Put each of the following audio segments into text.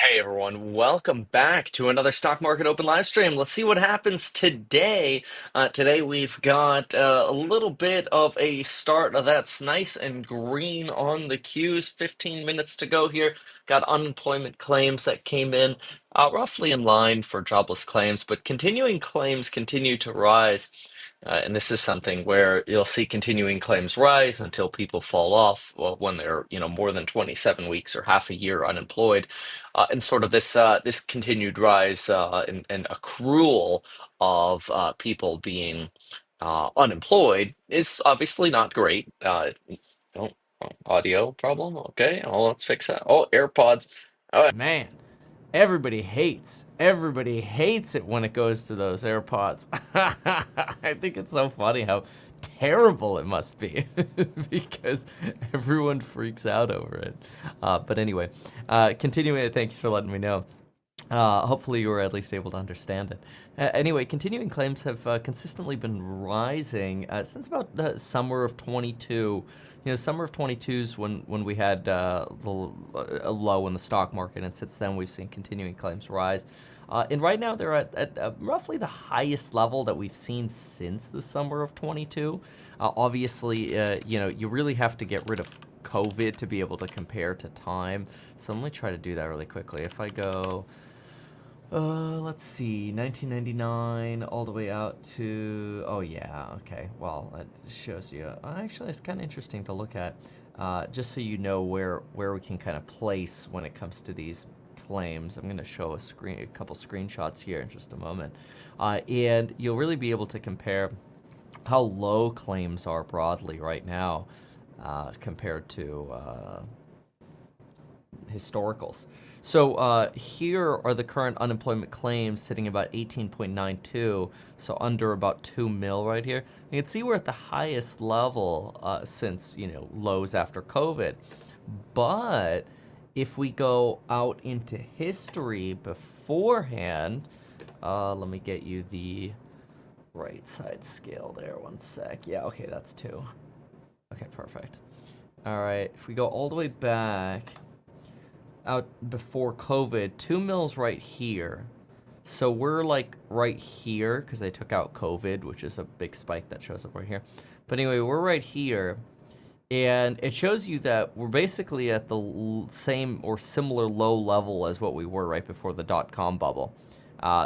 Hey everyone, welcome back to another Stock Market Open live stream. Let's see what happens today. Today we've got a little bit of a start that's nice and green on the Qs. 15 minutes to go here. Got unemployment claims that came in roughly in line for jobless claims, but continuing claims continue to rise. And this is something where you'll see continuing claims rise until people fall off, well, when they're, more than 27 weeks or half a year unemployed. And sort of this continued rise and accrual of people being unemployed is obviously not great. Oh, audio problem. Okay, let's fix that. Oh, AirPods. Man, everybody hates it when it goes to those AirPods. I think it's so funny how terrible it must be because everyone freaks out over it. But anyway, continuing, thank you for letting me know. Hopefully you were at least able to understand it. Anyway, continuing claims have consistently been rising since about the summer of 22. Summer of 22 is when we had a low in the stock market, and since then we've seen continuing claims rise. And right now they're at roughly the highest level that we've seen since the summer of 22. Obviously, you really have to get rid of COVID to be able to compare to time. So let me try to do that really quickly. If I go let's see, 1999 all the way out to, oh yeah, okay. Well, it shows you. Actually, it's kind of interesting to look at, just so you know where we can kind of place when it comes to these claims. I'm going to show a couple screenshots here in just a moment, and you'll really be able to compare how low claims are broadly right now, compared to historicals. So here are the current unemployment claims sitting about 18.92, so under about 2 mil right here. You can see we're at the highest level since, lows after COVID. But if we go out into history beforehand, let me get you the right side scale there, one sec. Yeah, okay, that's 2. Okay, perfect. All right, if we go all the way back, out before COVID, 2 mils right here. So we're like right here because I took out COVID, which is a big spike that shows up right here. But anyway, we're right here. And it shows you that we're basically at the same or similar low level as what we were right before the dot-com bubble.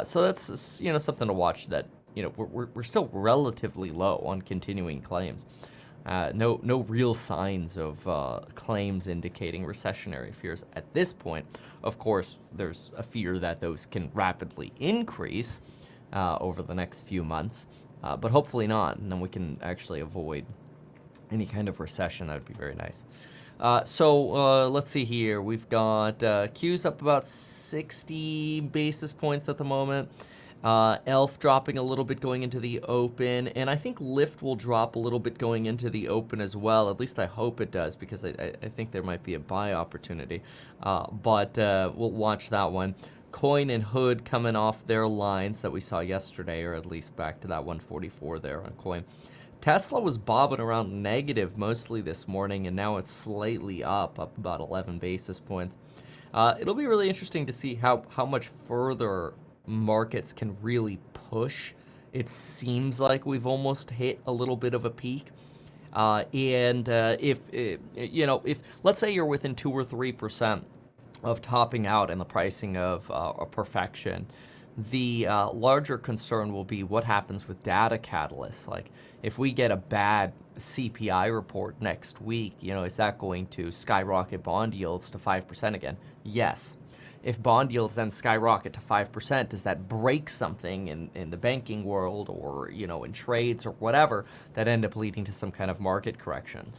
So that's, something to watch, that, we're still relatively low on continuing claims. No real signs of claims indicating recessionary fears at this point. Of course, there's a fear that those can rapidly increase over the next few months, but hopefully not, and then we can actually avoid any kind of recession. That would be very nice. So let's see here. We've got Q's up about 60 basis points at the moment. ELF dropping a little bit going into the open, and I think Lyft will drop a little bit going into the open as well. At least I hope it does, because I think there might be a buy opportunity. But we'll watch that one. Coin and Hood coming off their lines that we saw yesterday, or at least back to that 144 there on Coin. Tesla was bobbing around negative mostly this morning, and now it's slightly up about 11 basis points. It'll be really interesting to see how much further markets can really push. It seems like we've almost hit a little bit of a peak. And if let's say you're within 2 or 3% of topping out in the pricing of a perfection, the larger concern will be what happens with data catalysts. Like, if we get a bad CPI report next week, is that going to skyrocket bond yields to 5% again? Yes. If bond yields then skyrocket to 5%, does that break something in the banking world, or in trades or whatever, that end up leading to some kind of market correction?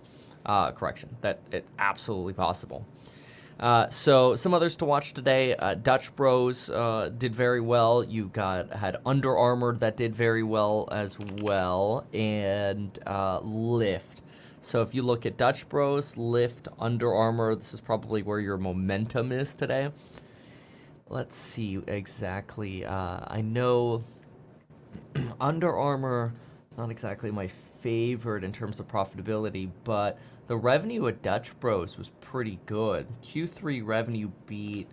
That it's absolutely possible. So some others to watch today. Dutch Bros did very well. You had Under Armour that did very well as well, and Lyft. So if you look at Dutch Bros, Lyft, Under Armour, this is probably where your momentum is today. Let's see exactly. I know Under Armour is not exactly my favorite in terms of profitability, but the revenue at Dutch Bros was pretty good. Q3 revenue beat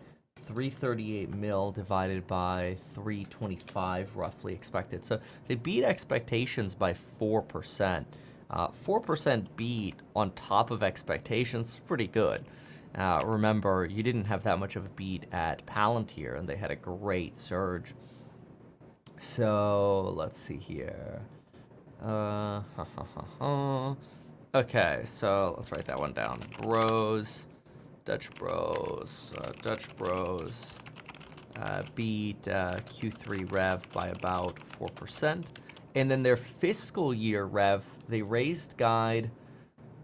338 mil divided by 325 roughly expected. So they beat expectations by 4%. 4% beat on top of expectations is pretty good. Remember, you didn't have that much of a beat at Palantir, and they had a great surge. So let's see here. Okay, so let's write that one down. Bros, Dutch Bros, beat Q3 rev by about 4%. And then their fiscal year rev, they raised guide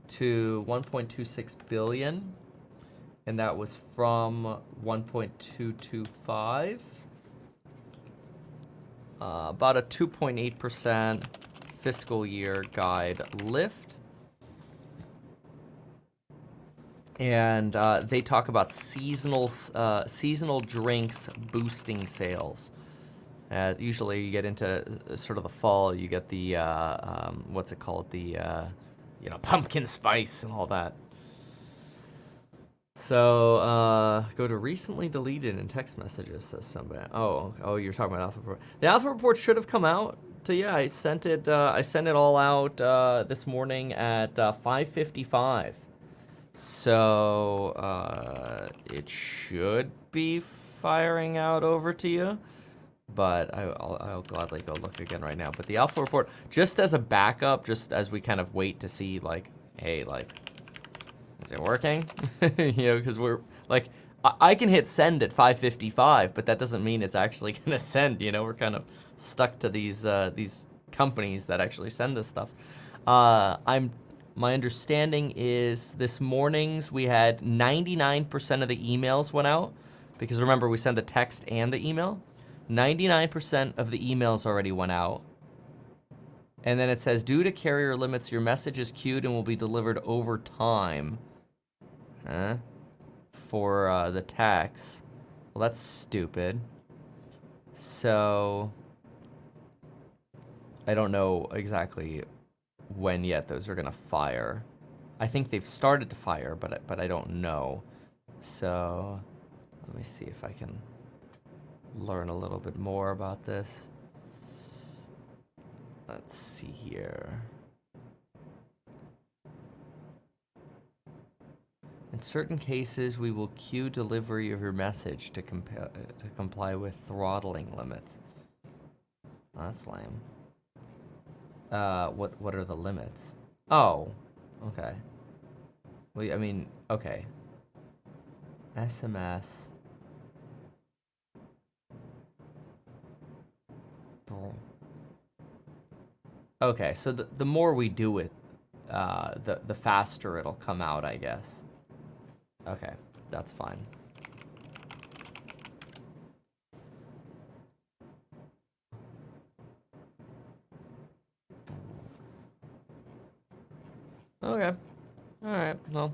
to 1.26 billion, and that was from 1.225. About a 2.8% fiscal year guide lift. And they talk about seasonal drinks boosting sales. Usually you get into sort of the fall, you get the, what's it called? The, pumpkin spice and all that. So, go to recently deleted in text messages, says somebody. Oh, you're talking about Alpha Report. The Alpha Report should have come out. So yeah, I sent it all out this morning at 5:55. So, it should be firing out over to you. But I'll gladly go look again right now. But the Alpha Report, just as a backup, just as we kind of wait to see, like, hey, like, is it working? Because we're, like, I can hit send at 5:55, but that doesn't mean it's actually going to send, We're kind of stuck to these companies that actually send this stuff. My understanding is this morning's we had 99% of the emails went out, because remember, we send the text and the email. 99% of the emails already went out. And then it says, due to carrier limits, your message is queued and will be delivered over time. For the tax. Well, that's stupid. So, I don't know exactly when yet those are going to fire. I think they've started to fire, but I don't know. So, let me see if I can learn a little bit more about this. Let's see here. In certain cases, we will queue delivery of your message to comply with throttling limits. Oh, that's lame. What are the limits? Oh, okay. Well, I mean, okay. SMS. Okay, so the more we do it, the faster it'll come out, I guess. Okay, that's fine. Okay. All right. Well,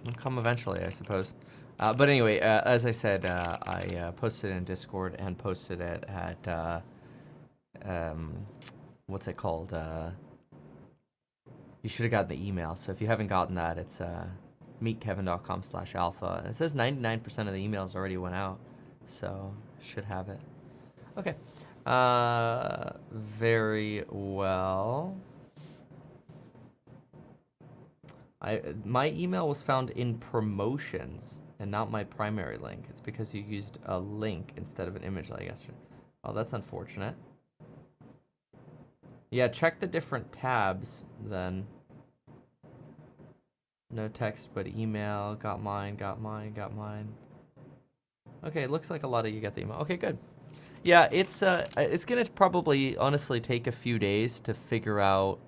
it'll come eventually, I suppose. But anyway, as I said, I posted in Discord and posted it at what's it called? You should have gotten the email. So if you haven't gotten that, it's meetkevin.com/alpha. And it says 99% of the emails already went out. So should have it. Okay. Very well. My email was found in promotions and not my primary link. It's because you used a link instead of an image, I guess. Oh, that's unfortunate. Yeah, check the different tabs then. No text but email. Got mine. Okay, it looks like a lot of you got the email. Okay, good. Yeah, it's gonna probably honestly take a few days to figure out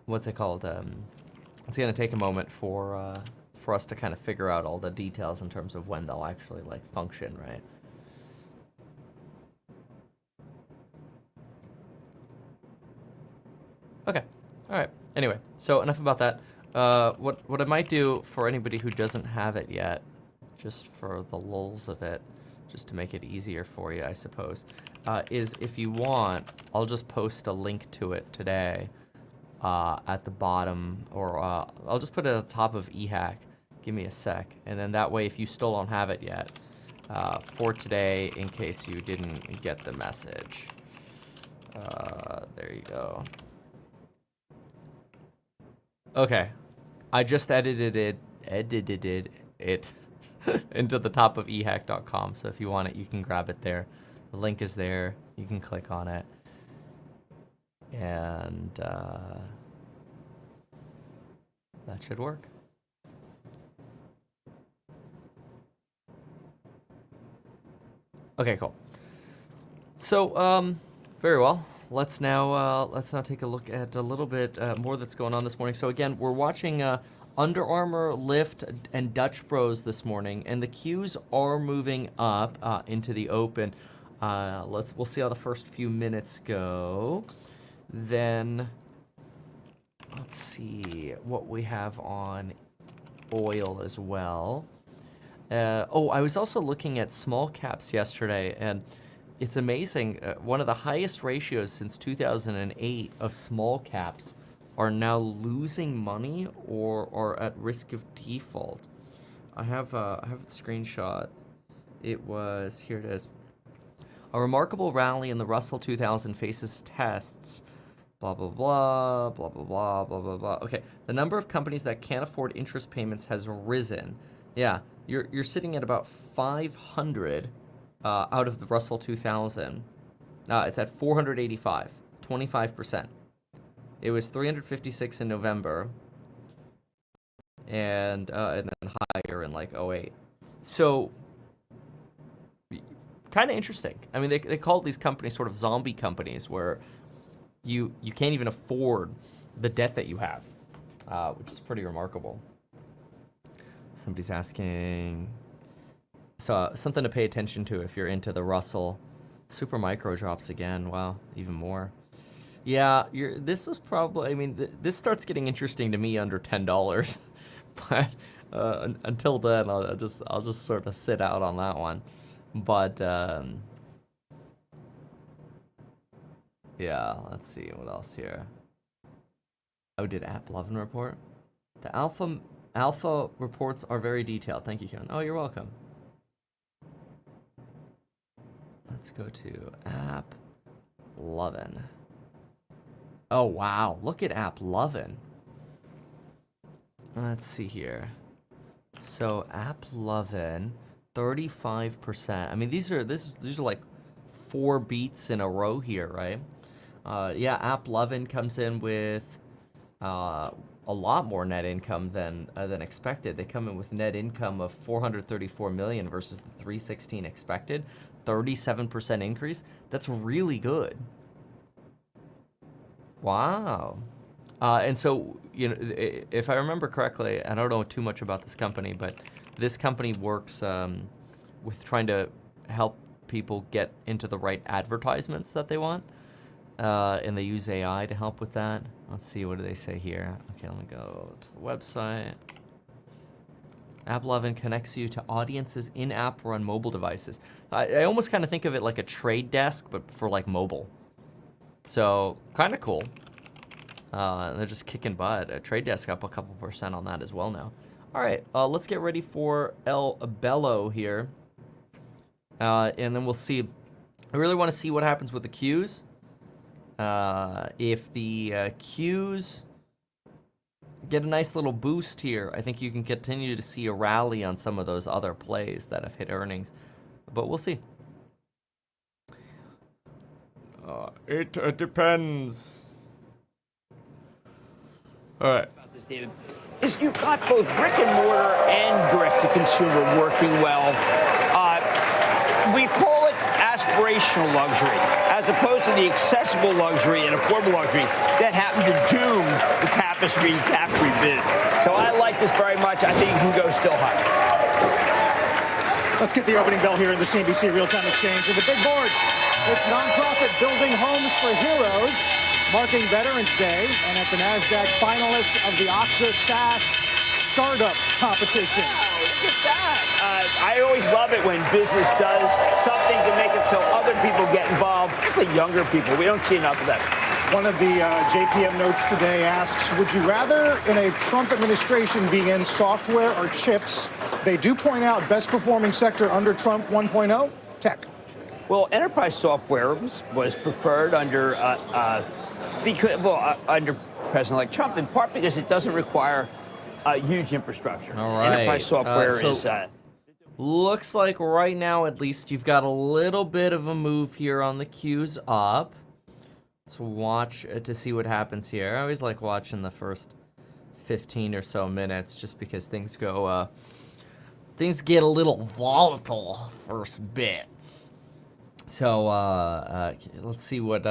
what's it called? It's gonna take a moment for us to kind of figure out all the details in terms of when they'll actually like function, right? Okay. All right. Anyway, so enough about that. What I might do for anybody who doesn't have it yet, just for the lulz of it, just to make it easier for you, I suppose. is if you want, I'll just post a link to it today at the bottom, or I'll just put it at the top of eHack. Give me a sec. And then that way, if you still don't have it yet, for today, in case you didn't get the message. There you go. Okay. I just edited it into the top of ehack.com. So if you want it, you can grab it there. The link is there. You can click on it. And that should work. Okay, cool. So, very well. Let's now take a look at a little bit more that's going on this morning. So again, we're watching Under Armour, Lyft, and Dutch Bros this morning, and the Qs are moving up into the open. We'll see how the first few minutes go. Then let's see what we have on oil as well. I was also looking at small caps yesterday, and it's amazing. One of the highest ratios since 2008 of small caps are now losing money or are at risk of default. I have the screenshot. Here it is. A remarkable rally in the Russell 2000 faces tests. Blah, blah, blah, blah, blah, blah, blah, blah, blah. Okay, the number of companies that can't afford interest payments has risen. Yeah, you're sitting at about 500 out of the Russell 2000. It's at 485, 25%. It was 356 in November, and then higher in like '08. So, kind of interesting. I mean, they call these companies sort of zombie companies where you can't even afford the debt that you have, which is pretty remarkable. Somebody's asking, so something to pay attention to if you're into the Russell. Super micro drops again. Wow, even more. Yeah, this is probably. I mean, this starts getting interesting to me under $10, but until then, I'll just sort of sit out on that one. But yeah, let's see what else here. Oh, did AppLovin report? The alpha reports are very detailed. Thank you, Ken. Oh, you're welcome. Let's go to AppLovin. Oh, wow. Look at AppLovin. Let's see here. So AppLovin, 35%. I mean, these are like 4 beats in a row here, right? Yeah, AppLovin comes in with a lot more net income than expected. They come in with net income of $434 million versus the $316 expected. 37% increase. That's really good. Wow. And so, if I remember correctly, I don't know too much about this company, but this company works with trying to help people get into the right advertisements that they want. And they use AI to help with that. Let's see, what do they say here? Okay, let me go to the website. AppLovin connects you to audiences in-app or on mobile devices. I almost kind of think of it like a trade desk, but for like mobile. So, kind of cool. They're just kicking butt. A trade desk up a couple % on that as well now. All right, let's get ready for El Bello here. And then we'll see. I really want to see what happens with the Qs. If the Qs get a nice little boost here, I think you can continue to see a rally on some of those other plays that have hit earnings. But we'll see. It depends. All right. About this, David, is you've got both brick and mortar and direct to consumer working well. We call it aspirational luxury, as opposed to the accessible luxury and affordable luxury that happened to doom the Tapestry bid. So I like this very much. I think it can go still higher. Let's get the opening bell here in the CNBC Real-Time Exchange. And the big board, it's nonprofit Building Homes for Heroes, marking Veterans Day, and at the NASDAQ finalists of the Okta SaaS Startup Competition. look at that. I always love it when business does something to make it so other people get involved, particularly younger people. We don't see enough of that. One of the JPM notes today asks, would you rather in a Trump administration be in software or chips? They do point out best performing sector under Trump 1.0, tech. Well, enterprise software was preferred under under President-elect Trump, in part because it doesn't require a huge infrastructure. All right. Enterprise software is... looks like right now, at least, you've got a little bit of a move here on the Qs up. Let's watch to see what happens here. I always like watching the first 15 or so minutes just because things go, things get a little volatile first bit. So let's see what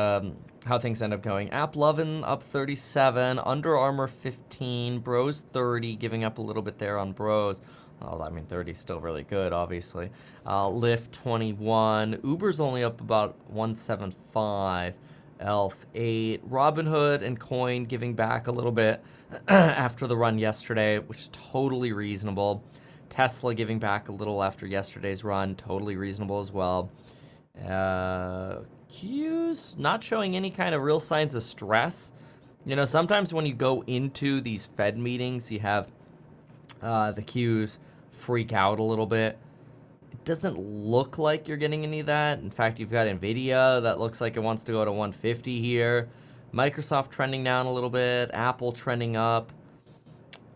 how things end up going. AppLovin up 37, Under Armour 15, Bros 30, giving up a little bit there on Bros. Well, I mean, 30 is still really good, obviously. Lyft 21, Uber's only up about 175. Elf 8, Robinhood and Coin giving back a little bit after the run yesterday, which is totally reasonable. Tesla giving back a little after yesterday's run, totally reasonable as well. Q's not showing any kind of real signs of stress. You know, sometimes when you go into these Fed meetings, you have the Q's freak out a little bit. It doesn't look like you're getting any of that. In fact, you've got Nvidia that looks like it wants to go to 150 here. Microsoft trending down a little bit. Apple trending up.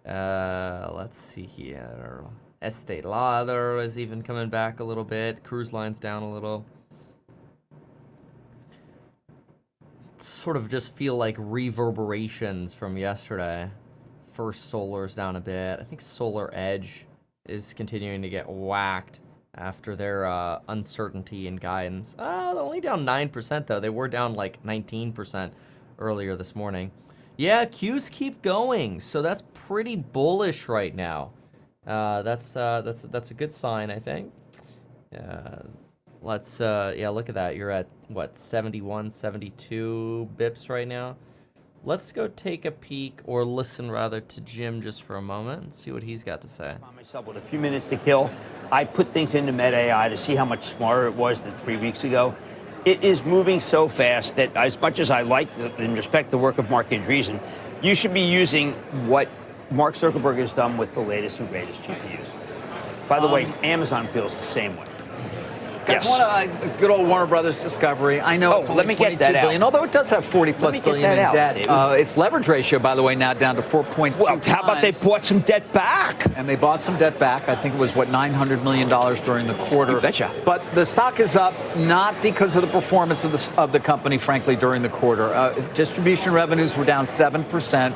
Let's see here. Estee Lauder is even coming back a little bit. Cruise Line's down a little. Sort of just feel like reverberations from yesterday. First Solar's down a bit. I think Solar Edge is continuing to get whacked after their uncertainty and guidance. They're only down 9%, though. They were down like 19% earlier this morning. Yeah, Qs keep going, so that's pretty bullish right now. That's a good sign, I think. Let's look at that. You're at what, 71, 72 bips right now. Let's go take a peek, or listen rather, to Jim just for a moment and see what he's got to say. I found myself with a few minutes to kill. I put things into Meta AI to see how much smarter it was than 3 weeks ago. It is moving so fast that, as much as I like and respect the work of Mark Andreessen, you should be using what Mark Zuckerberg has done with the latest and greatest GPUs. By the way, Amazon feels the same way. Guys, Yes. want a good old Warner Brothers Discovery. I know it's only let me get that $22 billion, out. although it does have 40+ billion in debt. Its leverage ratio, by the way, now down to 4.2 Well, how about they times. bought some debt back? And they bought some debt back. I think it was, $900 million during the quarter. You betcha. But the stock is up not because of the performance of the company, frankly, during the quarter. Distribution revenues were down 7%.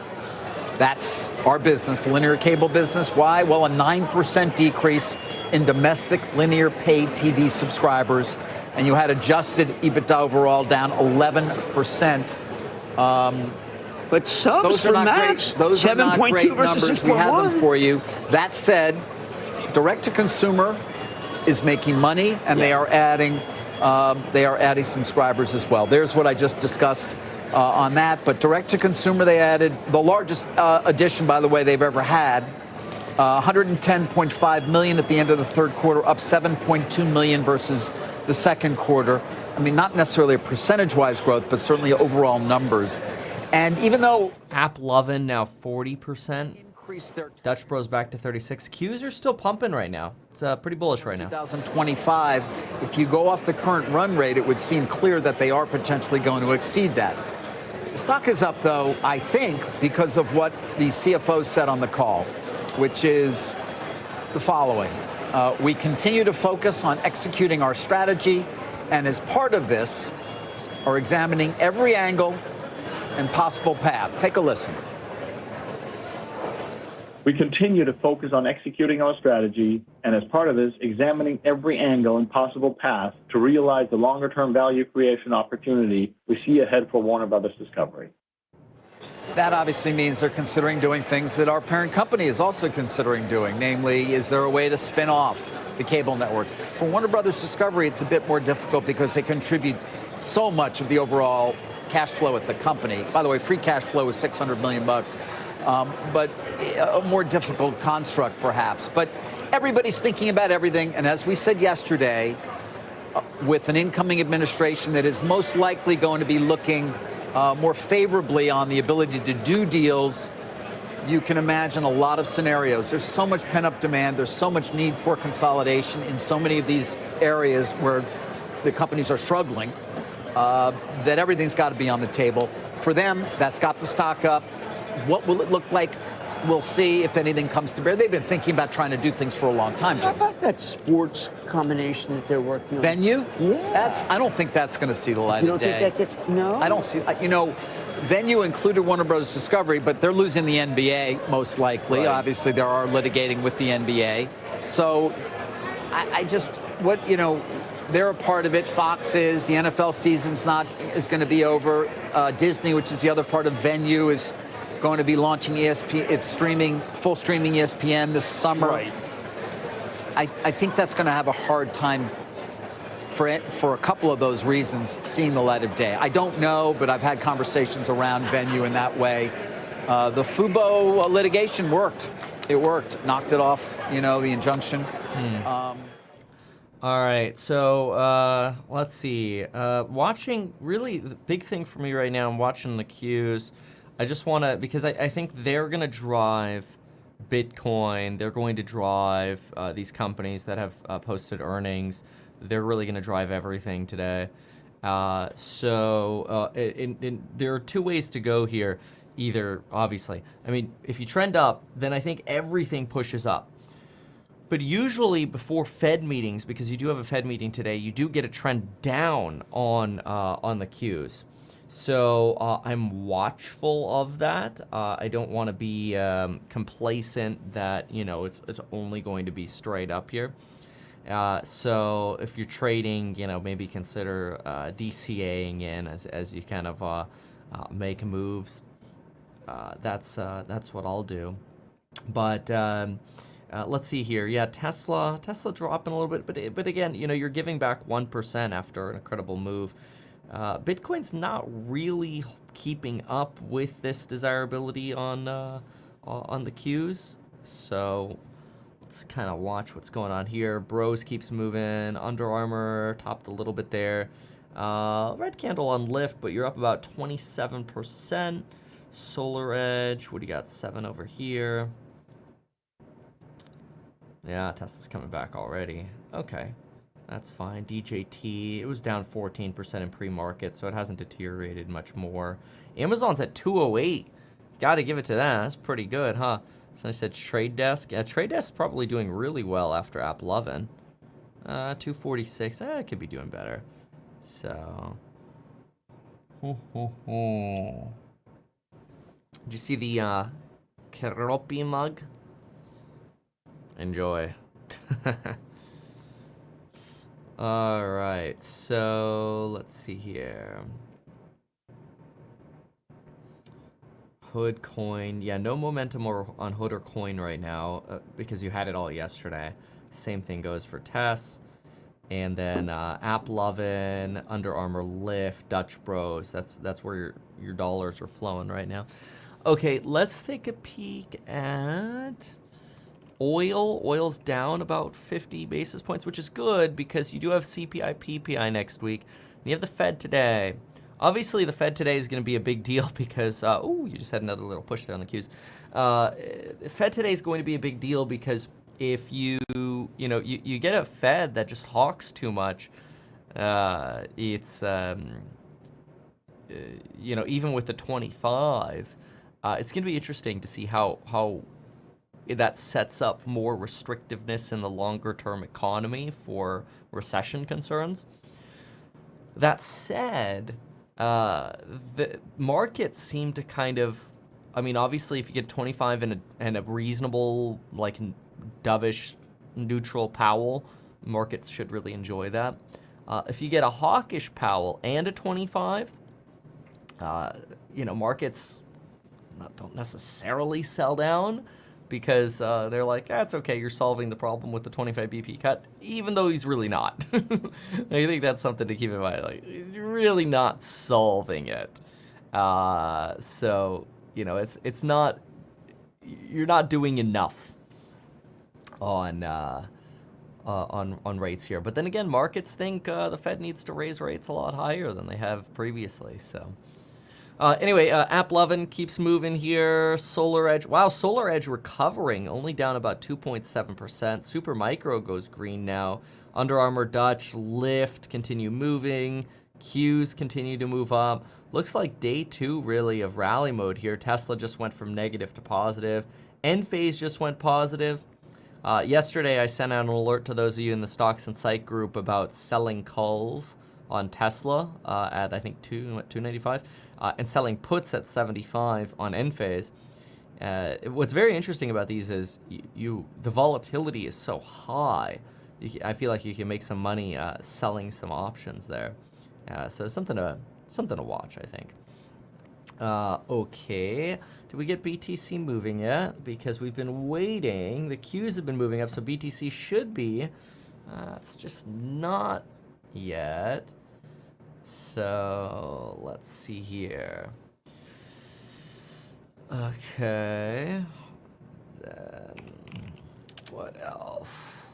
That's our business, the linear cable business. Why? Well, a 9% decrease in domestic linear paid TV subscribers. And you had adjusted EBITDA overall down 11%. But subs Those for are not Max, great. Those are not 7.2 great versus numbers. We have them 6.1. for you. That said, direct to consumer is making money, and they are adding subscribers as well. There's what I just discussed on that. But direct to consumer, they added the largest addition, by the way, they've ever had. 110.5 million at the end of the third quarter, up 7.2 million versus the second quarter. I mean, not necessarily a percentage-wise growth, but certainly overall numbers. And even though AppLovin now 40%. increased their Dutch Bros back to 36. Qs are still pumping right now. It's pretty bullish right now. 2025, if you go off the current run rate, it would seem clear that they are potentially going to exceed that. The stock is up, though, I think, because of what the CFO said on the call, which is the following. We continue to focus on executing our strategy, and as part of this, are examining every angle and possible path. Take a listen. We continue to focus on executing our strategy, and as part of this, examining every angle and possible path to realize the longer-term value creation opportunity we see ahead for Warner Brothers Discovery. That obviously means they're considering doing things that our parent company is also considering doing. Namely, is there a way to spin off the cable networks? For Warner Brothers Discovery, it's a bit more difficult because they contribute so much of the overall cash flow at the company. By the way, free cash flow is $600 million but a more difficult construct perhaps. But everybody's thinking about everything, and as we said yesterday, with an incoming administration that is most likely going to be looking more favorably on the ability to do deals, you can imagine a lot of scenarios. There's so much pent-up demand. There's so much need for consolidation in so many of these areas where the companies are struggling that everything's got to be on the table. For them, that's got the stock up. What will it look like? We'll see if anything comes to bear. They've been thinking about trying to do things for a long time, How Jim. about that sports combination that they're working on? Venue? Yeah. I don't think that's going to see the light You of don't day. think that gets, no? I don't see, Venue included Warner Bros. Discovery, but they're losing the NBA most likely. Right. Obviously, they are litigating with the NBA. So they're a part of it. Fox is. The NFL season's is going to be over. Disney, which is the other part of Venue, is going to be launching ESPN. It's full streaming ESPN this summer. Right. I think that's going to have a hard time for a couple of those reasons seeing the light of day. I don't know, but I've had conversations around Venue in that way. The Fubo litigation worked. It worked. Knocked it off, the injunction. All right, so let's see. Watching, really, the big thing for me right now, I'm watching the Qs. I just want to, because I think they're going to drive Bitcoin. They're going to drive these companies that have posted earnings. They're really going to drive everything today. There are two ways to go here. Either, obviously, if you trend up, then I think everything pushes up. But usually before Fed meetings, because you do have a Fed meeting today, you do get a trend down on the Qs. So I'm watchful of that. I don't want to be complacent that it's only going to be straight up here. So if you're trading, maybe consider DCAing in as you kind of make moves. That's what I'll do. But let's see here. Yeah, Tesla dropping a little bit, but again, you're giving back 1% after an incredible move. Bitcoin's not really keeping up with this desirability on the Qs, so let's kind of watch what's going on here. Bros keeps moving. Under Armour topped a little bit there. Red candle on lift, but you're up about 27%. Solar Edge, what do you got? 7 over here. Yeah, Tesla's coming back already. Okay, that's fine. DJT, it was down 14% in pre-market, so it hasn't deteriorated much more. Amazon's at 208. Got to give it to that. That's pretty good, huh? So I said Trade Desk. Yeah, Trade Desk's probably doing really well after AppLovin. 246. It could be doing better. So. Did you see the Keropi mug? Enjoy. All right, so let's see here. Hood coin. Yeah, no momentum on Hood or coin right now because you had it all yesterday. Same thing goes for Tess. And then AppLovin, Under Armour, Lyft, Dutch Bros. That's where your dollars are flowing right now. Okay, let's take a peek at oil. Oil's down about 50 basis points, which is good because you do have CPI, PPI next week. And you have the Fed today. Obviously, the Fed today is going to be a big deal because, you just had another little push there on the Qs. The Fed today is going to be a big deal because if you get a Fed that just hawks too much, it's, even with the 25, it's going to be interesting to see how that sets up more restrictiveness in the longer-term economy for recession concerns. That said, the markets seem to kind of, obviously, if you get 25 and a reasonable, dovish, neutral Powell, markets should really enjoy that. If you get a hawkish Powell and a 25, markets don't necessarily sell down because they're like, it's okay, you're solving the problem with the 25 BP cut, even though he's really not. I think that's something to keep in mind. He's really not solving it. So, it's not you're not doing enough on rates here. But then again, markets think the Fed needs to raise rates a lot higher than they have previously. So anyway, AppLovin keeps moving here. Solar Edge, wow, Solar Edge recovering, only down about 2.7%. Supermicro goes green now. Under Armour, Dutch, Lyft continue moving. Qs continue to move up. Looks like day 2 really of rally mode here. Tesla just went from negative to positive. Enphase just went positive. Yesterday, I sent out an alert to those of you in the Stocks and Psych group about selling calls on Tesla at, I think, $295, and selling puts at 75 on Enphase. What's very interesting about these is the volatility is so high. I feel like you can make some money selling some options there. So something to watch, I think. Okay, did we get BTC moving yet? Because we've been waiting. The Qs have been moving up, so BTC should be. It's just not yet. So let's see here. Okay. Then what else?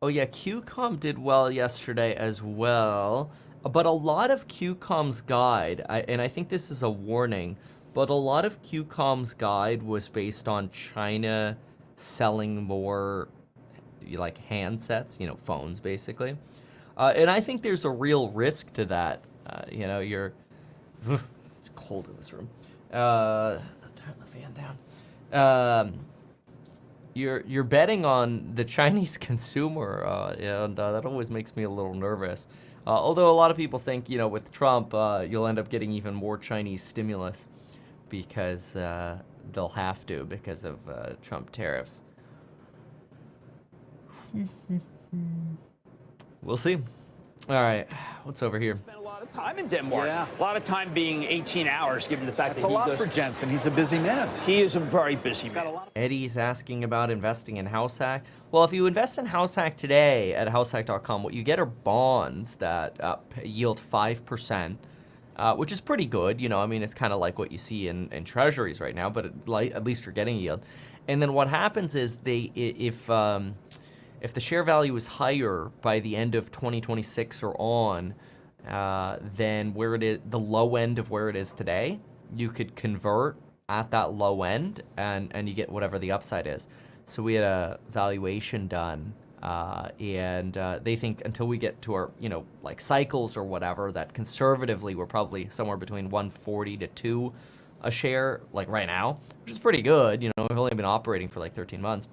Oh yeah, QCOM did well yesterday as well, but a lot of QCOM's guide, and I think this is a warning, but a lot of QCOM's guide was based on China selling more like handsets, phones basically. And I think there's a real risk to that. It's cold in this room. Turn the fan down. You're betting on the Chinese consumer, and that always makes me a little nervous. Although a lot of people think, with Trump, you'll end up getting even more Chinese stimulus because they'll have to because of Trump tariffs. We'll see. All right, what's over here? Spent a lot of time in Denmark. Yeah. A lot of time being 18 hours, given the fact That's that a lot for Jensen. He's a busy man. He is a very busy man. Eddie's asking about investing in HouseHack. Well, if you invest in HouseHack today at househack.com, what you get are bonds that yield 5%, which is pretty good. It's kind of like what you see in treasuries right now, but at least you're getting yield. And then what happens is if the share value is higher by the end of 2026 or on, than where it is, the low end of where it is today, you could convert at that low end and you get whatever the upside is. So we had a valuation done, and they think until we get to our, like cycles or whatever, that conservatively we're probably somewhere between 140 to 2 a share, like right now, which is pretty good. We've only been operating for like 13 months.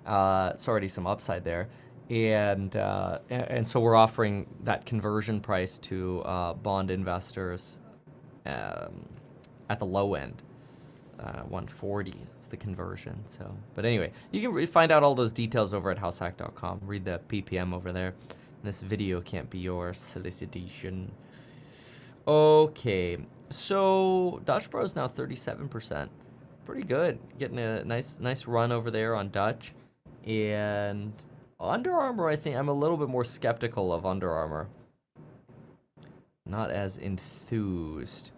It's already some upside there. And so we're offering that conversion price to bond investors at the low end, 140 is the conversion. So, but anyway, you can find out all those details over at househack.com. Read the PPM over there. This video can't be your solicitation. Okay, so Dutch Bro is now 37%. Pretty good. Getting a nice run over there on Dutch. And Under Armour, I think I'm a little bit more skeptical of Under Armour. Not as enthused.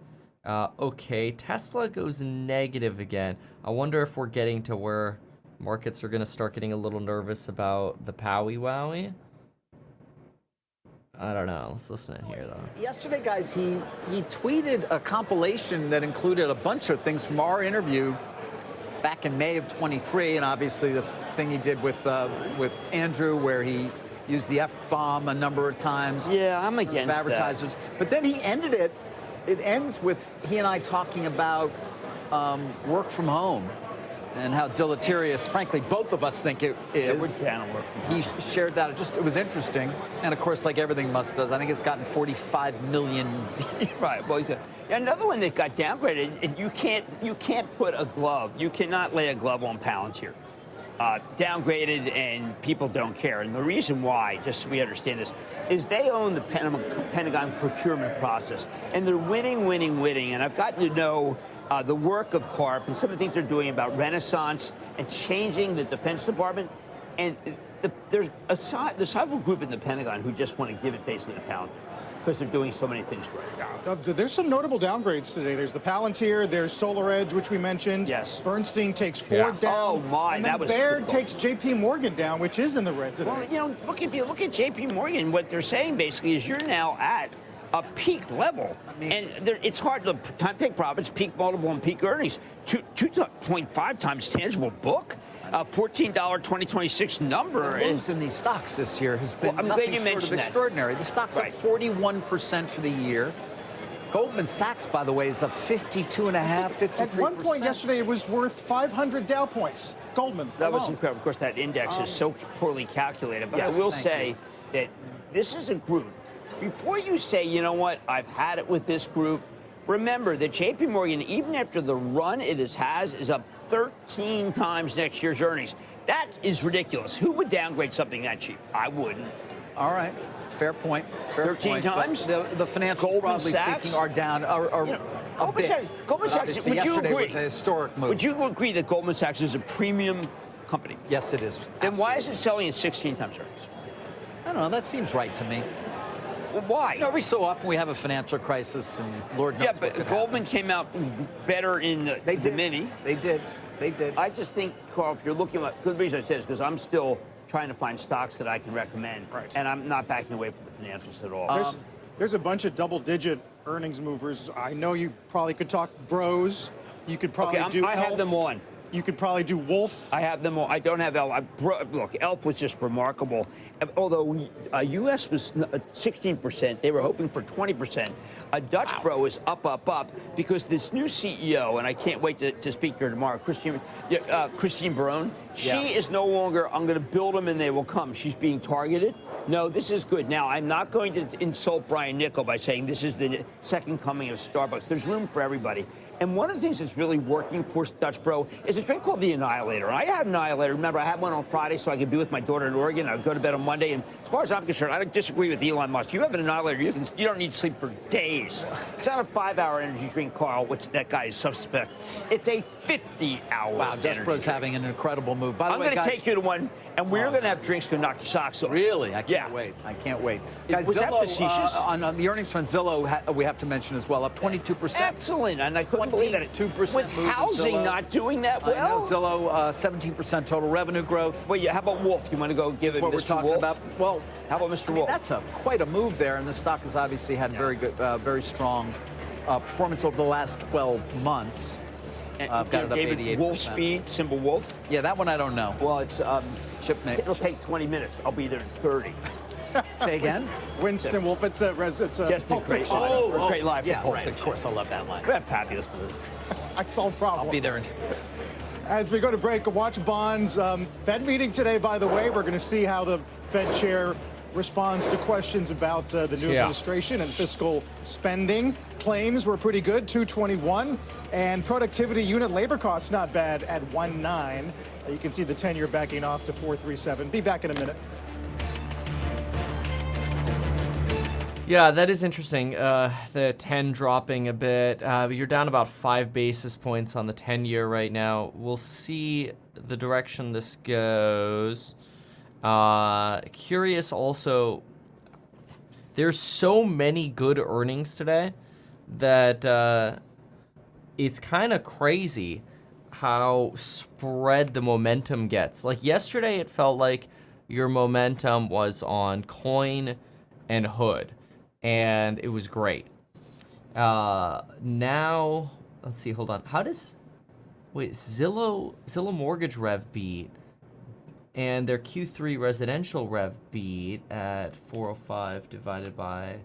Okay, Tesla goes negative again. I wonder if we're getting to where markets are going to start getting a little nervous about the Powie Wowie. I don't know. Let's listen in here, though. Yesterday, guys, he tweeted a compilation that included a bunch of things from our interview back in May of 23, and obviously the thing he did with Andrew, where he used the F-bomb a number of times. Yeah, I'm against advertisers. that. But then he ended it. It ends with he and I talking about work from home and how deleterious, frankly, both of us think it is. Yeah, we're down on work from home. He shared that. It was interesting. And, of course, like everything Musk does, I think it's gotten 45 million. Right. Well, another one that got downgraded, and you can't put a glove. You cannot lay a glove on Palantir. Downgraded, and people don't care. And the reason why, just so we understand this, is they own the Pentagon procurement process. And they're winning. And I've gotten to know the work of CARP and some of the things they're doing about Renaissance and changing the Defense Department. And there's a sizable group in the Pentagon who just want to give it basically to Palantir. because they're doing so many things right. There's some notable downgrades today. There's the Palantir, there's SolarEdge, which we mentioned. Yes. Bernstein takes Ford down. Oh, my, and then that was Baird difficult. takes JP Morgan down, which is in the red today. Well, you know, if you look at JP Morgan, what they're saying basically is you're now at a peak level. And it's hard to take profits, peak multiple, and peak earnings. 2.5 times tangible book, $14 2026 number. The moves in these stocks this year has been I'm glad nothing you short of mentioned that. extraordinary. The stock's Right. up 41% for the year. Goldman Sachs, by the way, is up 52.5%, 53%. At one point yesterday, it was worth 500 Dow points. Goldman. That was alone. incredible. Of course, that index is so poorly calculated. But Yes, I will thank say that this is a group. Before you say, you know what, I've had it with this group, remember that JP Morgan, even after the run it has, is up 13 times next year's earnings. That is ridiculous. Who would downgrade something that cheap? I wouldn't. All right. Fair point. Fair 13 point. times? But the financials, Goldman broadly Sachs? speaking, are down. Are You know, a Goldman bit. Sachs, But obviously, would you yesterday agree? was a historic move. Would you agree that Goldman Sachs is a premium company? Yes, it is. Then why is Absolutely. it selling at 16 times earnings? I don't know. That seems right to me. Well, why? You know, every so often we have a financial crisis, and Lord knows Yeah, what but could Goldman happen. came out better in the They did. mini. They did. They did. I just think, Carl, if you're looking at the reason I say this because I'm still trying to find stocks that I can recommend, Right. and I'm not backing away from the financials at all. There's a bunch of double-digit earnings movers. I know you probably could talk Bros. You could probably do I have Elf. them on. You could probably do Wolf. I have them all. I don't have Elf. Look, Elf was just remarkable. Although U.S. was 16%, they were hoping for 20%. Dutch Bro is up, because this new CEO, and I can't wait to speak to her tomorrow, Christine Barone, she is no longer, I'm going to build them and they will come. She's being targeted. No, this is good. Now, I'm not going to insult Brian Niccol by saying this is the second coming of Starbucks. There's room for everybody. And one of the things that's really working for Dutch Bro is a drink called the Annihilator. I had an Annihilator. Remember, I had one on Friday so I could be with my daughter in Oregon. I would go to bed on Monday. And as far as I'm concerned, I don't disagree with Elon Musk. You have an Annihilator, you don't need to sleep for days. It's not a 5-hour energy drink, Carl, which that guy is suspect. It's a 50-hour Wow, energy Dutch Bro's drink. having an incredible move. By the I'm way, going to guys, take you to one, and we're going to have drinks going to knock your socks off. Really? I can't Yeah. wait. I can't wait. Was Guys, that Zillow, facetious? on the earnings front, Zillow, we have to mention as well, up 22%. Excellent, and I couldn't believe that. 22% With move in housing Zillow. not doing that I know, well. Zillow, 17% total revenue growth. Well, yeah, how about Wolf? You want to go give it What Mr. we're talking Wolf? about. Well, How about that's- Mr. I mean, Wolf? that's quite a move there, and the stock has obviously had very good, very strong performance over the last 12 months. And, I've got it up David 88%. Wolf Speed, symbol Wolf. Yeah, that one I don't know. Well, it's Chip Nick. it'll take 20 minutes. I'll be there in 30. Say again? Winston Wolf. It's a Just a Pulp great Fiction. line. Great line. Yeah, for Pulp right. Of Fiction. course, I love that line. What a fabulous movie. I solve problems. I'll be there. As we go to break, watch bonds. Fed meeting today, by the way. We're going to see how the Fed chair responds to questions about the new administration and fiscal spending. Claims were pretty good, 221. And productivity unit labor costs not bad at 1.9. You can see the 10-year backing off to 4.37. Be back in a minute. Yeah, that is interesting. The 10 dropping a bit. You're down about 5 basis points on the 10-year right now. We'll see the direction this goes. Curious also, there's so many good earnings today that it's kind of crazy how spread the momentum gets. Like yesterday, it felt like your momentum was on Coin and Hood, and it was great. Now, let's see, hold on. Zillow Mortgage Rev beat, and their Q3 residential rev beat at 405 divided by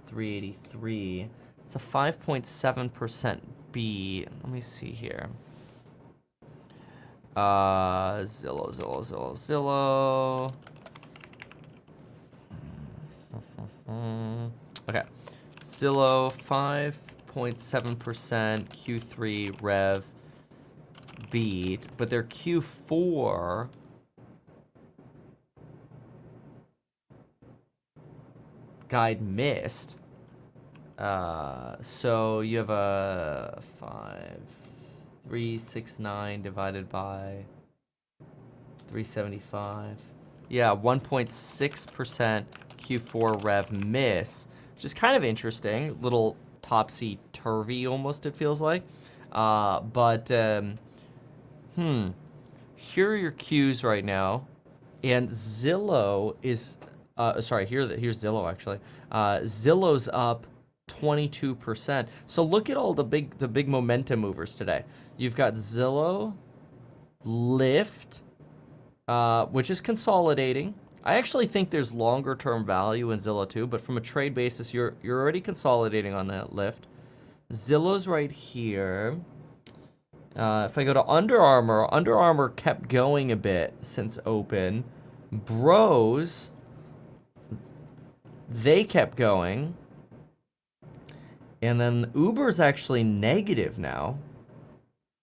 383. It's a 5.7% beat. Let me see here. Zillow. Okay. Zillow, 5.7% Q3 rev beat, but their Q4 guide missed. So you have a 369 divided by 375. Yeah, 1.6% Q4 rev miss, which is kind of interesting. Little topsy-turvy almost, it feels like. Here are your Qs right now. And Zillow is, here's Zillow actually. Zillow's up 22%. So look at all the big momentum movers today. You've got Zillow, Lyft, which is consolidating. I actually think there's longer term value in Zillow too, but from a trade basis, you're already consolidating on that Lyft. Zillow's right here. If I go to Under Armour kept going a bit since open. Bros, they kept going. And then Uber's actually negative now.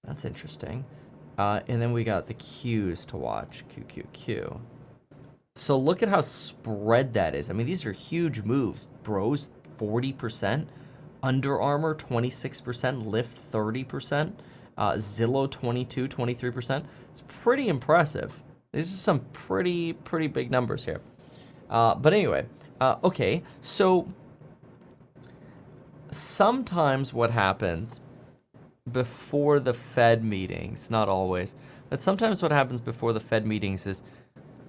That's interesting. And then we got the Qs to watch. QQQ. So look at how spread that is. I mean, these are huge moves. Bros, 40%. Under Armour, 26%. Lyft, 30%. Zillow, 23%. It's pretty impressive. These are some pretty big numbers here. But anyway, okay. So sometimes what happens before the Fed meetings, not always, but sometimes what happens before the Fed meetings is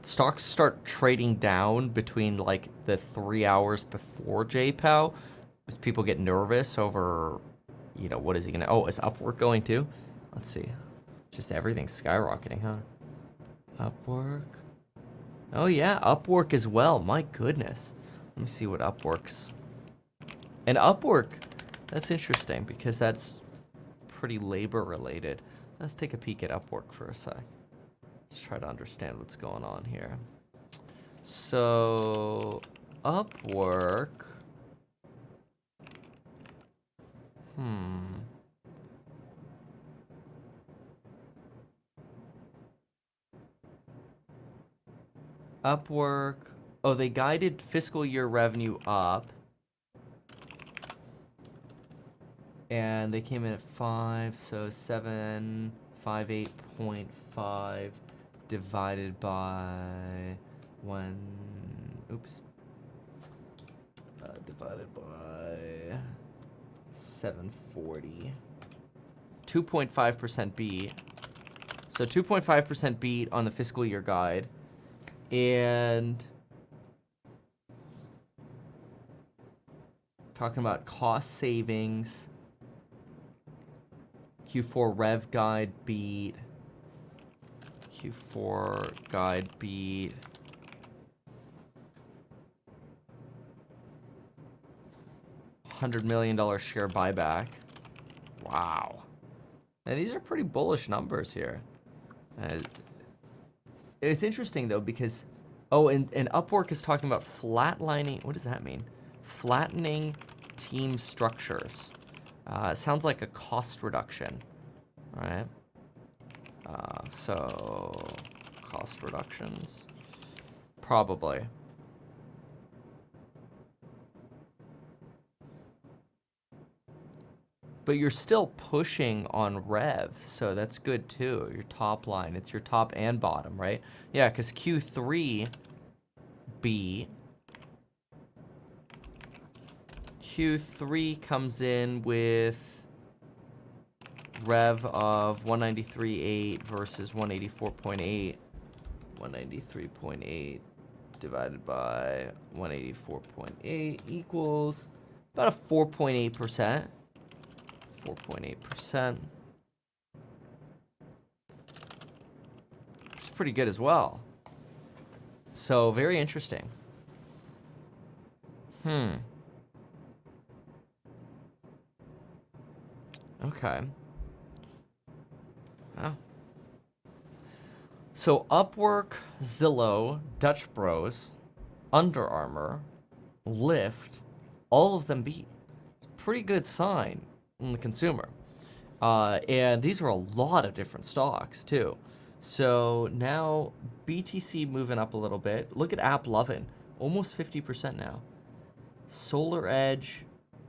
stocks start trading down between like the 3 hours before JPOW, because people get nervous over, you know, what is he gonna? Oh, is Upwork going too? Let's see. Just everything's skyrocketing, huh? Upwork. Oh yeah, Upwork as well. My goodness. Let me see what Upwork's. And Upwork, that's interesting because that's pretty labor related. Let's take a peek at Upwork for a sec. Let's try to understand what's going on here. So, Upwork. Upwork. Oh, they guided fiscal year revenue up. And they came in at 5, so 758.5 divided by 1. Oops. Divided by 740. 2.5% beat. So 2.5% beat on the fiscal year guide. And talking about cost savings. Q4 rev guide beat. Q4 guide beat. $100 million share buyback. Wow. And these are pretty bullish numbers here. It's interesting though because, oh, and Upwork is talking about flatlining. What does that mean? Flattening team structures. Sounds like a cost reduction, right? So cost reductions, probably. But you're still pushing on rev, so that's good too. Your top line, it's your top and bottom, right? Yeah, because Q3 comes in with rev of 193.8 versus 184.8. 193.8 divided by 184.8 equals about a 4.8%. 4.8%. It's pretty good as well. So very interesting. Okay. Wow. So Upwork, Zillow, Dutch Bros, Under Armour, Lyft, all of them beat. It's a pretty good sign in the consumer. And these are a lot of different stocks too. So now BTC moving up a little bit. Look at AppLovin, almost 50% now. Solar Edge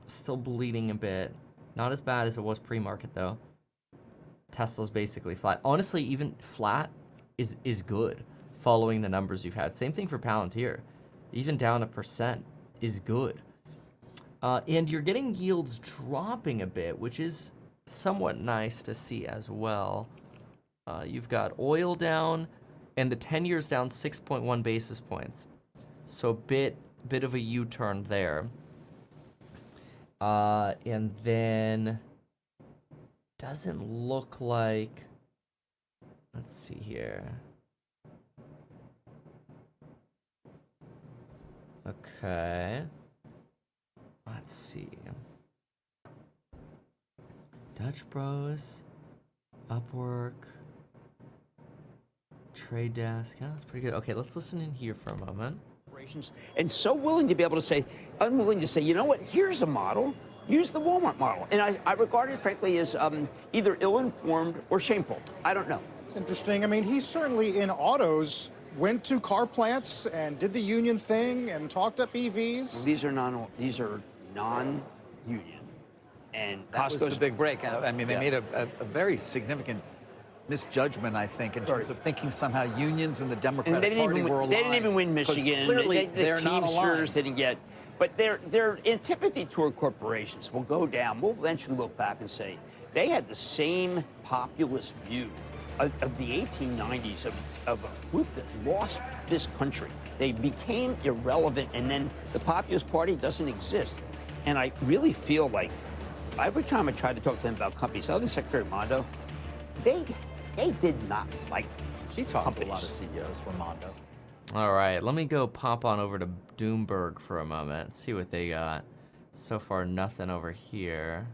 still bleeding a bit. Not as bad as it was pre-market though. Tesla's basically flat. Honestly, even flat is good following the numbers you've had. Same thing for Palantir. Even down 1% is good. And you're getting yields dropping a bit, which is somewhat nice to see as well. You've got oil down, and the 10 years down 6.1 basis points. So bit of a U-turn there. And then doesn't look like, let's see here. Okay. Let's see. Dutch Bros, Upwork, Trade Desk. Yeah, that's pretty good. Okay, let's listen in here for a moment. And so willing to be able to say, unwilling to say, you know what, here's a model, use the Walmart model. And I regard it, frankly, as either ill-informed or shameful. I don't know. It's interesting. I mean, he's certainly in autos, went to car plants and did the union thing and talked up EVs. Well, these are non-union. And That was the big break. I mean, they made a very significant misjudgment, I think, in terms of thinking somehow unions and the Democratic Party were aligned. They didn't even win Michigan. Clearly, they're not aligned. Teamsters didn't get. But their antipathy toward corporations will go down. We'll eventually look back and say they had the same populist view of the 1890s of a group that lost this country. They became irrelevant, and then the Populist Party doesn't exist. And I really feel like every time I try to talk to them about companies, other than Secretary Mondo, they did not like She talked companies. to a lot of CEOs, Ramondo. All right, let me go pop on over to Doomberg for a moment, see what they got. So far, nothing over here.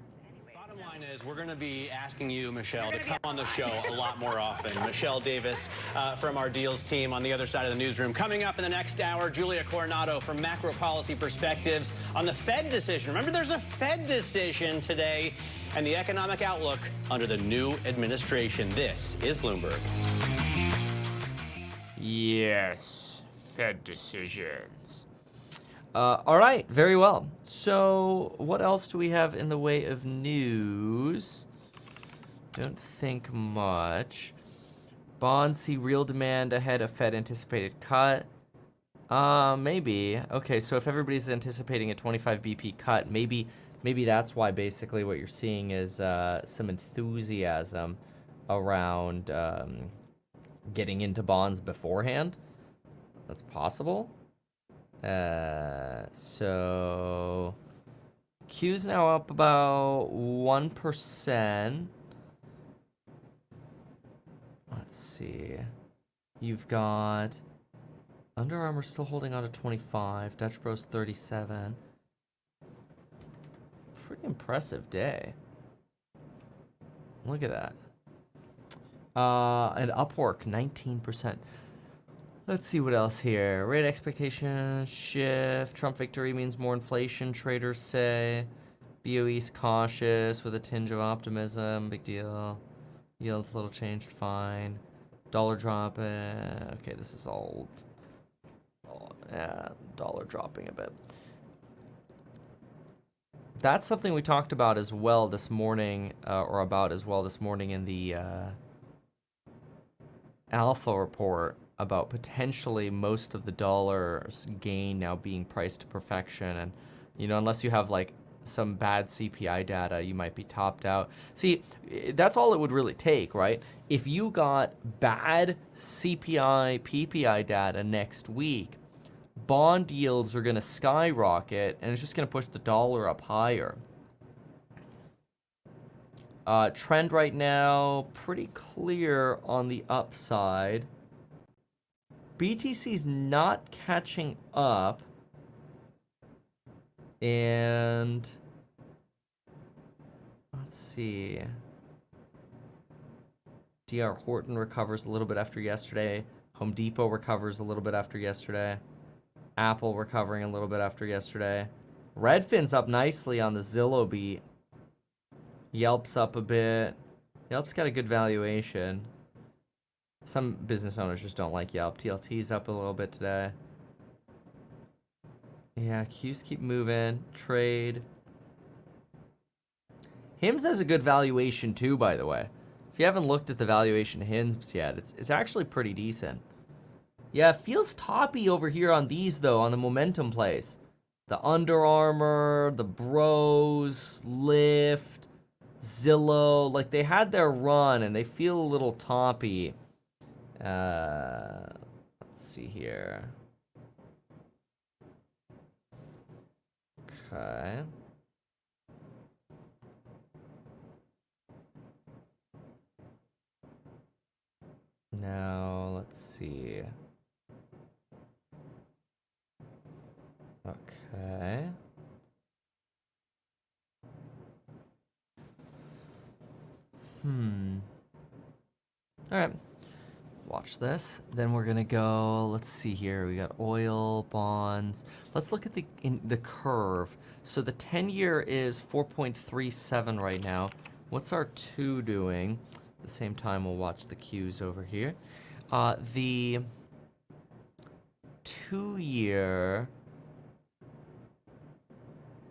Bottom line is, we're going to be asking you, Michelle, to come on the show a lot more often. Michelle Davis from our deals team on the other side of the newsroom. Coming up in the next hour, Julia Coronado from Macro Policy Perspectives on the Fed decision. Remember, there's a Fed decision today and the economic outlook under the new administration. This is Bloomberg. Yes, Fed decisions. All right, very well. So what else do we have in the way of news? Don't think much. Bonds see real demand ahead of Fed anticipated cut. Maybe. Okay, so if everybody's anticipating a 25 BP cut, maybe that's why basically what you're seeing is some enthusiasm around getting into bonds beforehand. That's possible. So Q's now up about 1%. Let's see. You've got Under Armour still holding on to 25. Dutch Bros 37. Pretty impressive day. Look at that. And Upwork 19%. Let's see what else here. Rate expectations shift. Trump victory means more inflation, traders say. BOE's cautious with a tinge of optimism. Big deal. Yields a little changed. Fine. Dollar dropping. Okay, this is old. Yeah, dollar dropping a bit. That's something we talked about as well this morning, in the Alpha report about potentially most of the dollar's gain now being priced to perfection. And, unless you have like some bad CPI data, you might be topped out. See, that's all it would really take, right? If you got bad CPI, PPI data next week, bond yields are going to skyrocket, and it's just going to push the dollar up higher. Trend right now, pretty clear on the upside. BTC's not catching up. And let's see. DR Horton recovers a little bit after yesterday. Home Depot recovers a little bit after yesterday. Apple recovering a little bit after yesterday. Redfin's up nicely on the Zillow beat. Yelp's up a bit. Yelp's got a good valuation. Some business owners just don't like Yelp. TLT's up a little bit today. Yeah, Q's keep moving. Trade. Hims has a good valuation too, by the way. If you haven't looked at the valuation of Hims yet, it's actually pretty decent. Yeah, it feels toppy over here on these, though, on the momentum plays. The Under Armour, the Bros, Lyft, Zillow, like they had their run and they feel a little toppy. Let's see here. Okay. Now, let's see. Okay. All right. Watch this. Then we're gonna go. Let's see here. We got oil, bonds. Let's look at the curve. So the 10-year is 4.37 right now. What's our 2 doing? At the same time, we'll watch the Qs over here. The 2-year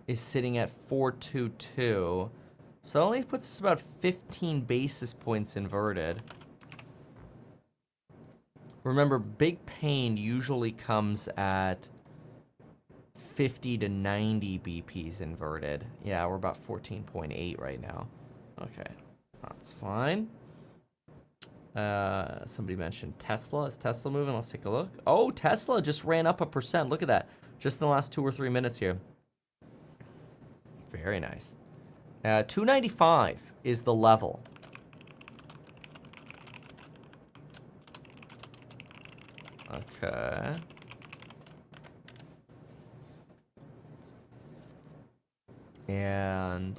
is sitting at 4.22. So it only puts us about 15 basis points inverted. Remember, big pain usually comes at 50 to 90 BPs inverted. Yeah, we're about 14.8 right now. Okay, that's fine. Somebody mentioned Tesla. Is Tesla moving? Let's take a look. Oh, Tesla just ran up 1%. Look at that. Just in the last 2 or 3 minutes here. Very nice. 295 is the level. Okay. And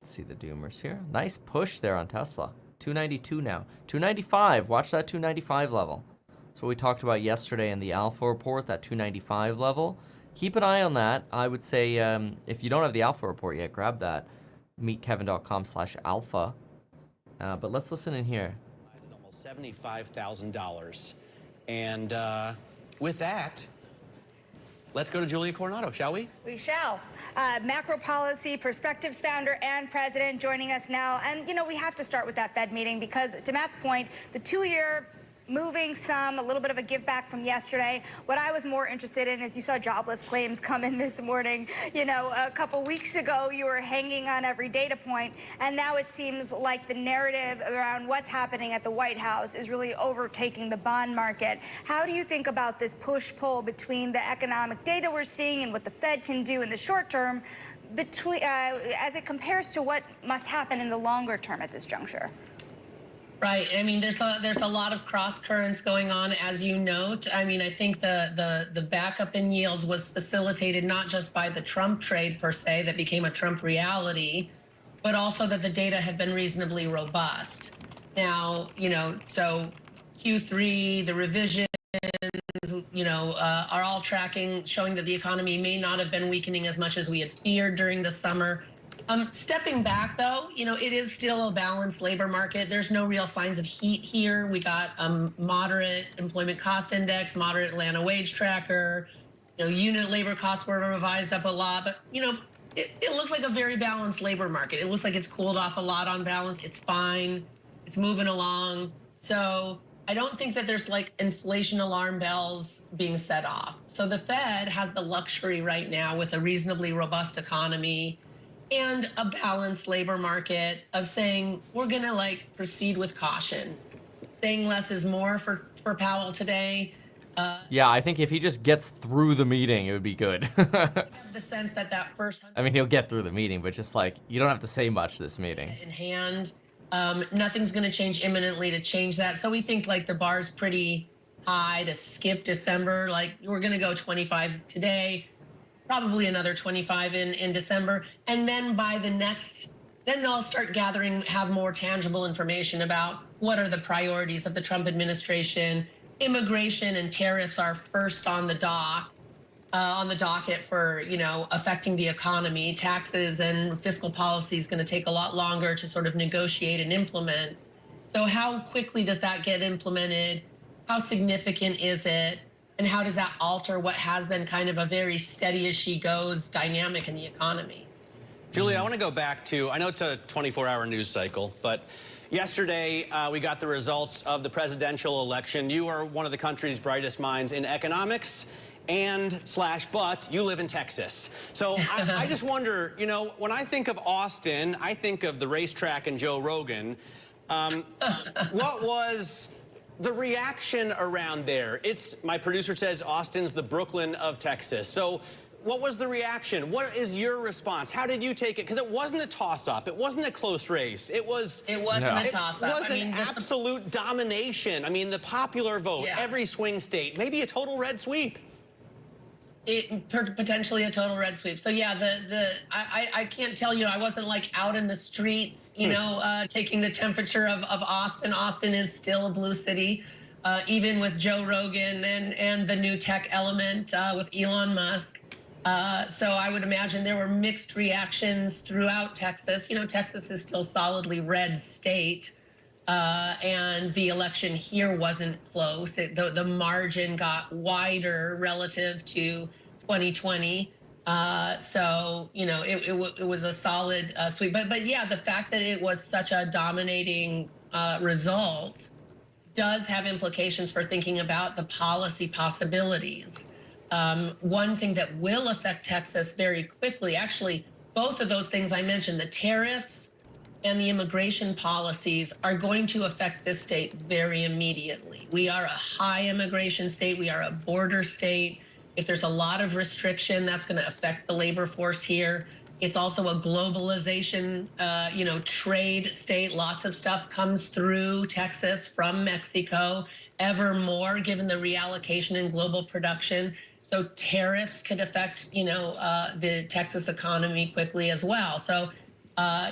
let's see the doomers here. Nice push there on Tesla. 292 now. 295. Watch that 295 level. That's what we talked about yesterday in the Alpha report, that 295 level. Keep an eye on that. I would say if you don't have the Alpha report yet, grab that. meetkevin.com/alpha. But let's listen in here. Almost $75,000. And with that, let's go to Julia Coronado, shall we? We shall. Macro Policy Perspectives founder and president joining us now. And, you know, we have to start with that Fed meeting because, to Matt's point, the 2-year moving some, a little bit of a give back from yesterday. What I was more interested in is you saw jobless claims come in this morning. You know, a couple weeks ago, you were hanging on every data point, and now it seems like the narrative around what's happening at the White House is really overtaking the bond market. How do you think about this push-pull between the economic data we're seeing and what the Fed can do in the short term as it compares to what must happen in the longer term at this juncture? Right. I mean, there's a lot of cross currents going on, as you note. I mean, I think the backup in yields was facilitated not just by the Trump trade per se that became a Trump reality, but also that the data had been reasonably robust. Now, you know, so Q3, the revisions, you know, are all tracking, showing that the economy may not have been weakening as much as we had feared during the summer. Stepping back, though, you know, it is still a balanced labor market. There's no real signs of heat here. We got moderate employment cost index, moderate Atlanta wage tracker. You know, unit labor costs were revised up a lot, but, you know, it looks like a very balanced labor market. It looks like it's cooled off a lot on balance. It's fine. It's moving along. So I don't think that there's like inflation alarm bells being set off. So the Fed has the luxury right now with a reasonably robust economy and a balanced labor market of saying, we're gonna like proceed with caution. Saying less is more for Powell today. Yeah, I think if he just gets through the meeting, it would be good. I have the sense that that first I mean, he'll get through the meeting, but just like, you don't have to say much this meeting. in hand, nothing's gonna change imminently to change that. So we think like the bar's pretty high to skip December. Like we're gonna go 25 today, probably another 25 in December. And then by the next, then they'll start gathering, have more tangible information about what are the priorities of the Trump administration. Immigration and tariffs are first on the docket for, you know, affecting the economy. Taxes and fiscal policy is gonna take a lot longer to sort of negotiate and implement. So how quickly does that get implemented? How significant is it? And how does that alter what has been kind of a very steady as she goes dynamic in the economy? Julia, I want to go back to, I know it's a 24-hour news cycle, but yesterday we got the results of the presidential election. You are one of the country's brightest minds in economics but you live in Texas. So I just wonder, you know, when I think of Austin, I think of the racetrack and Joe Rogan. What was the reaction around there? My producer says Austin's the Brooklyn of Texas. So what was the reaction? What is your response? How did you take it? Because it wasn't a toss-up. It wasn't a close race. It wasn't a toss-up. It was an absolute domination. I mean, the popular vote, every swing state, maybe a total red sweep. Potentially a total red sweep. So yeah, I can't tell you. I wasn't like out in the streets, you know, taking the temperature of Austin. Austin is still a blue city, even with Joe Rogan and the new tech element with Elon Musk. So I would imagine there were mixed reactions throughout Texas. You know, Texas is still solidly red state. And the election here wasn't close. The margin got wider relative to 2020. So, you know, it was a solid sweep. But yeah, the fact that it was such a dominating result does have implications for thinking about the policy possibilities. One thing that will affect Texas very quickly, actually, both of those things I mentioned, the tariffs and the immigration policies, are going to affect this state very immediately. We are a high immigration state. We are a border state. If there's a lot of restriction, that's going to affect the labor force here. It's also a globalization, you know, trade state. Lots of stuff comes through Texas from Mexico, ever more given the reallocation in global production. So tariffs could affect, you know, the Texas economy quickly as well. So,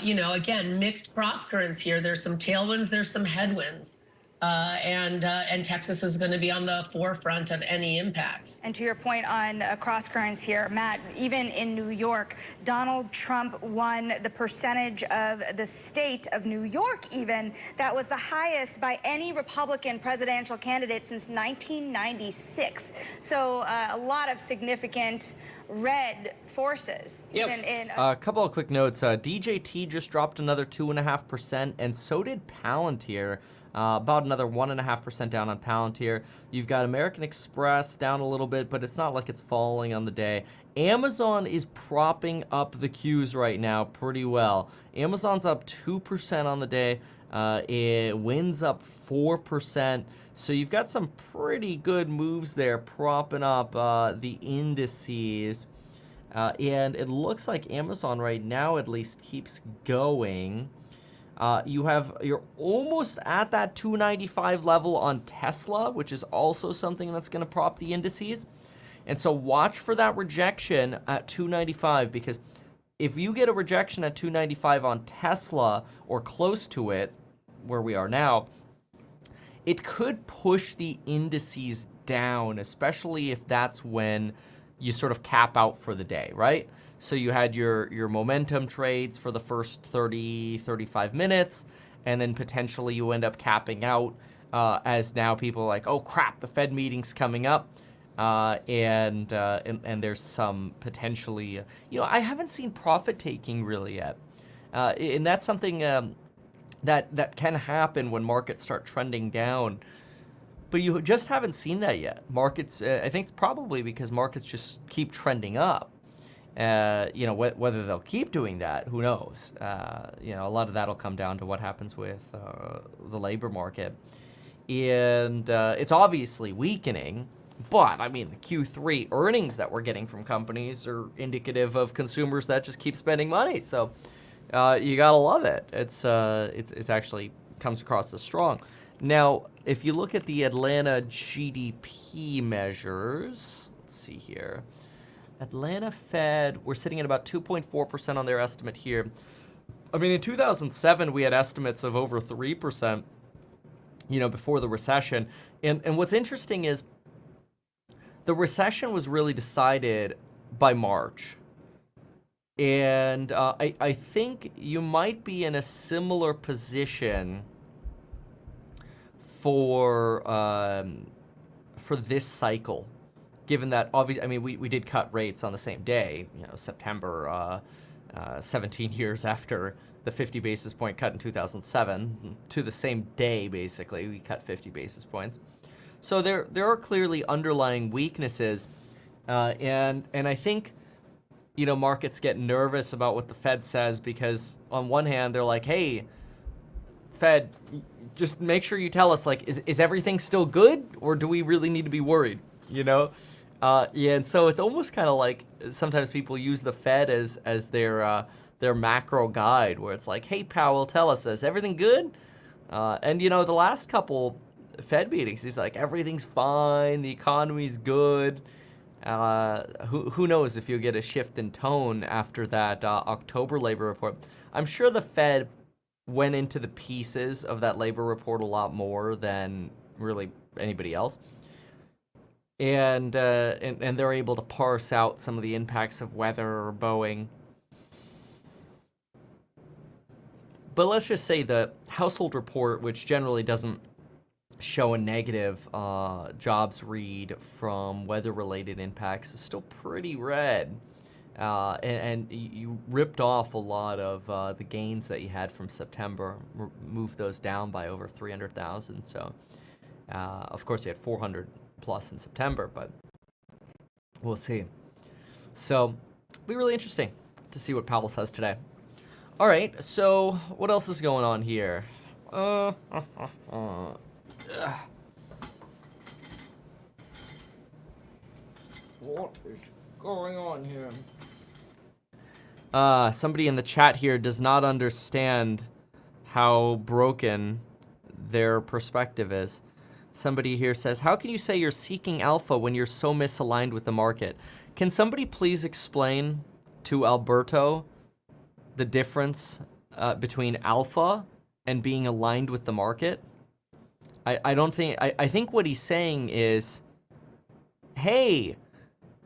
you know, again, mixed cross currents here. There's some tailwinds, there's some headwinds. And Texas is going to be on the forefront of any impact. And to your point on cross currents here, Matt, even in New York, Donald Trump won the percentage of the state of New York even that was the highest by any Republican presidential candidate since 1996. So a lot of significant red forces. Yep. Even in A couple of quick notes. DJT just dropped another 2.5%, and so did Palantir. About another 1.5% down on Palantir. You've got American Express down a little bit, but it's not like it's falling on the day. Amazon is propping up the Qs right now pretty well. Amazon's up 2% on the day. It wins up 4%. So you've got some pretty good moves there propping up the indices. And it looks like Amazon right now at least keeps going. You're almost at that 295 level on Tesla, which is also something that's going to prop the indices. And so watch for that rejection at 295, because if you get a rejection at 295 on Tesla or close to it, where we are now, it could push the indices down, especially if that's when you sort of cap out for the day, right? So you had your momentum trades for the first 30, 35 minutes, and then potentially you end up capping out as now people are like, oh crap, the Fed meeting's coming up, and there's some potentially, you know, I haven't seen profit taking really yet, and that's something that can happen when markets start trending down. But you just haven't seen that yet. Markets, I think it's probably because markets just keep trending up. You know, whether they'll keep doing that, who knows? You know, a lot of that'll come down to what happens with the labor market. And it's obviously weakening, but I mean, the Q3 earnings that we're getting from companies are indicative of consumers that just keep spending money. So you gotta love it. It's actually comes across as strong. Now, if you look at the Atlanta GDP measures, let's see here. Atlanta Fed, we're sitting at about 2.4% on their estimate here. I mean, in 2007, we had estimates of over 3%, you know, before the recession. And what's interesting is the recession was really decided by March. And I think you might be in a similar position for this cycle, given that obviously, I mean, we did cut rates on the same day, you know, September, 17 years after the 50 basis point cut in 2007, to the same day, basically, we cut 50 basis points. So there are clearly underlying weaknesses. And I think, markets get nervous about what the Fed says because on one hand, they're like, hey, Fed, just make sure you tell us, like, is everything still good or do we really need to be worried, Yeah, and so it's almost kind of like sometimes people use the Fed as their macro guide where it's like, hey, Powell, tell us, is everything good? And, the last couple Fed meetings, he's like, everything's fine, the economy's good. Who knows if you'll get a shift in tone after that October labor report. I'm sure the Fed went into the pieces of that labor report a lot more than really anybody else. And they're able to parse out some of the impacts of weather or Boeing. But let's just say the household report, which generally doesn't show a negative jobs read from weather-related impacts, is still pretty red. And you ripped off a lot of the gains that you had from September, moved those down by over 300,000. So, of course, you had 400 plus in September, but we'll see. So, it'll be really interesting to see what Powell says today. All right, so what else is going on here? What is going on here? Somebody in the chat here does not understand how broken their perspective is. Somebody here says, how can you say you're seeking alpha when you're so misaligned with the market? Can somebody please explain to Alberto the difference between alpha and being aligned with the market? I think what he's saying is, hey,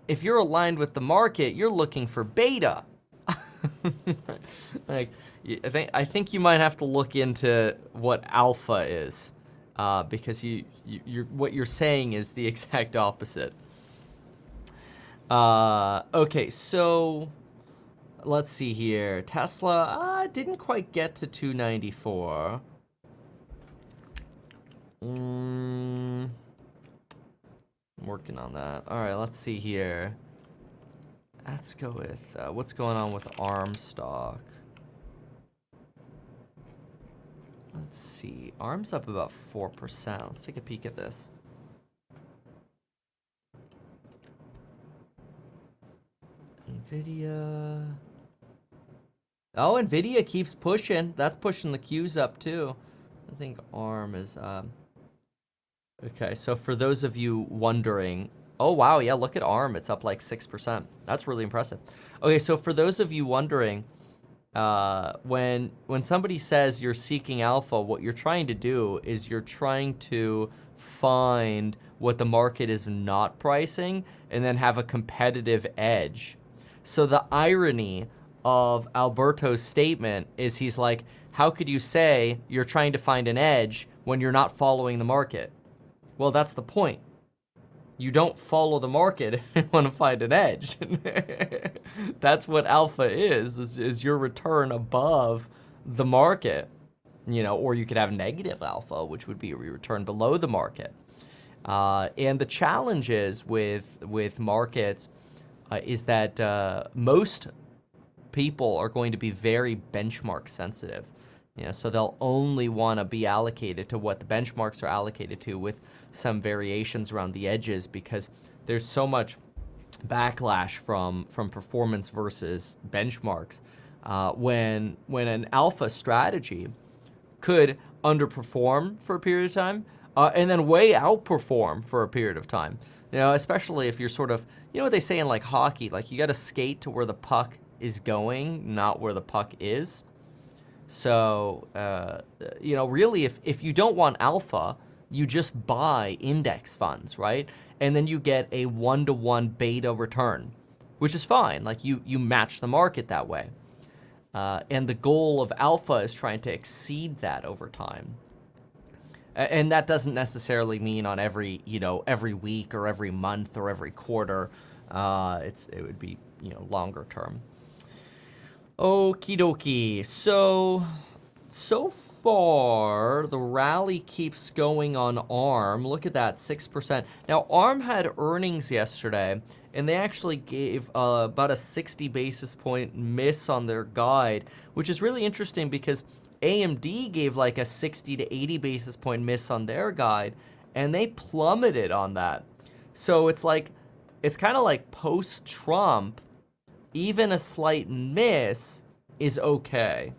if you're aligned with the market, you're looking for beta. Like, I think you might have to look into what alpha is, because what you're saying is the exact opposite. Okay, so let's see here. Tesla didn't quite get to 294. I'm working on that. All right, let's see here. Let's go with what's going on with ARM stock. Let's see. ARM's up about 4%. Let's take a peek at this. NVIDIA. Oh, NVIDIA keeps pushing. That's pushing the Qs up too. I think ARM is okay, so for those of you wondering, oh wow, yeah, look at ARM, it's up like 6%. That's really impressive. Okay, so for those of you wondering, when somebody says you're seeking alpha, what you're trying to do is you're trying to find what the market is not pricing and then have a competitive edge. So the irony of Alberto's statement is he's like, how could you say you're trying to find an edge when you're not following the market? Well, that's the point. You don't follow the market if you want to find an edge. That's what alpha is your return above the market. Or you could have negative alpha, which would be a return below the market. And the challenge is with markets is that most people are going to be very benchmark sensitive. So they'll only want to be allocated to what the benchmarks are allocated to, with some variations around the edges, because there's so much backlash from performance versus benchmarks. When an alpha strategy could underperform for a period of time and then way outperform for a period of time. Especially if you're sort of, what they say in like hockey, like you got to skate to where the puck is going, not where the puck is. So, really, if you don't want alpha, you just buy index funds, right? And then you get a 1-to-1 beta return, which is fine. Like you match the market that way. And the goal of alpha is trying to exceed that over time. And that doesn't necessarily mean on every week or every month or every quarter. It would be, longer term. Okie dokie. So far, the rally keeps going on ARM. Look at that, 6%. Now, ARM had earnings yesterday, and they actually gave about a 60 basis point miss on their guide, which is really interesting because AMD gave like a 60 to 80 basis point miss on their guide, and they plummeted on that. So it's kind of like post-Trump, even a slight miss is okay.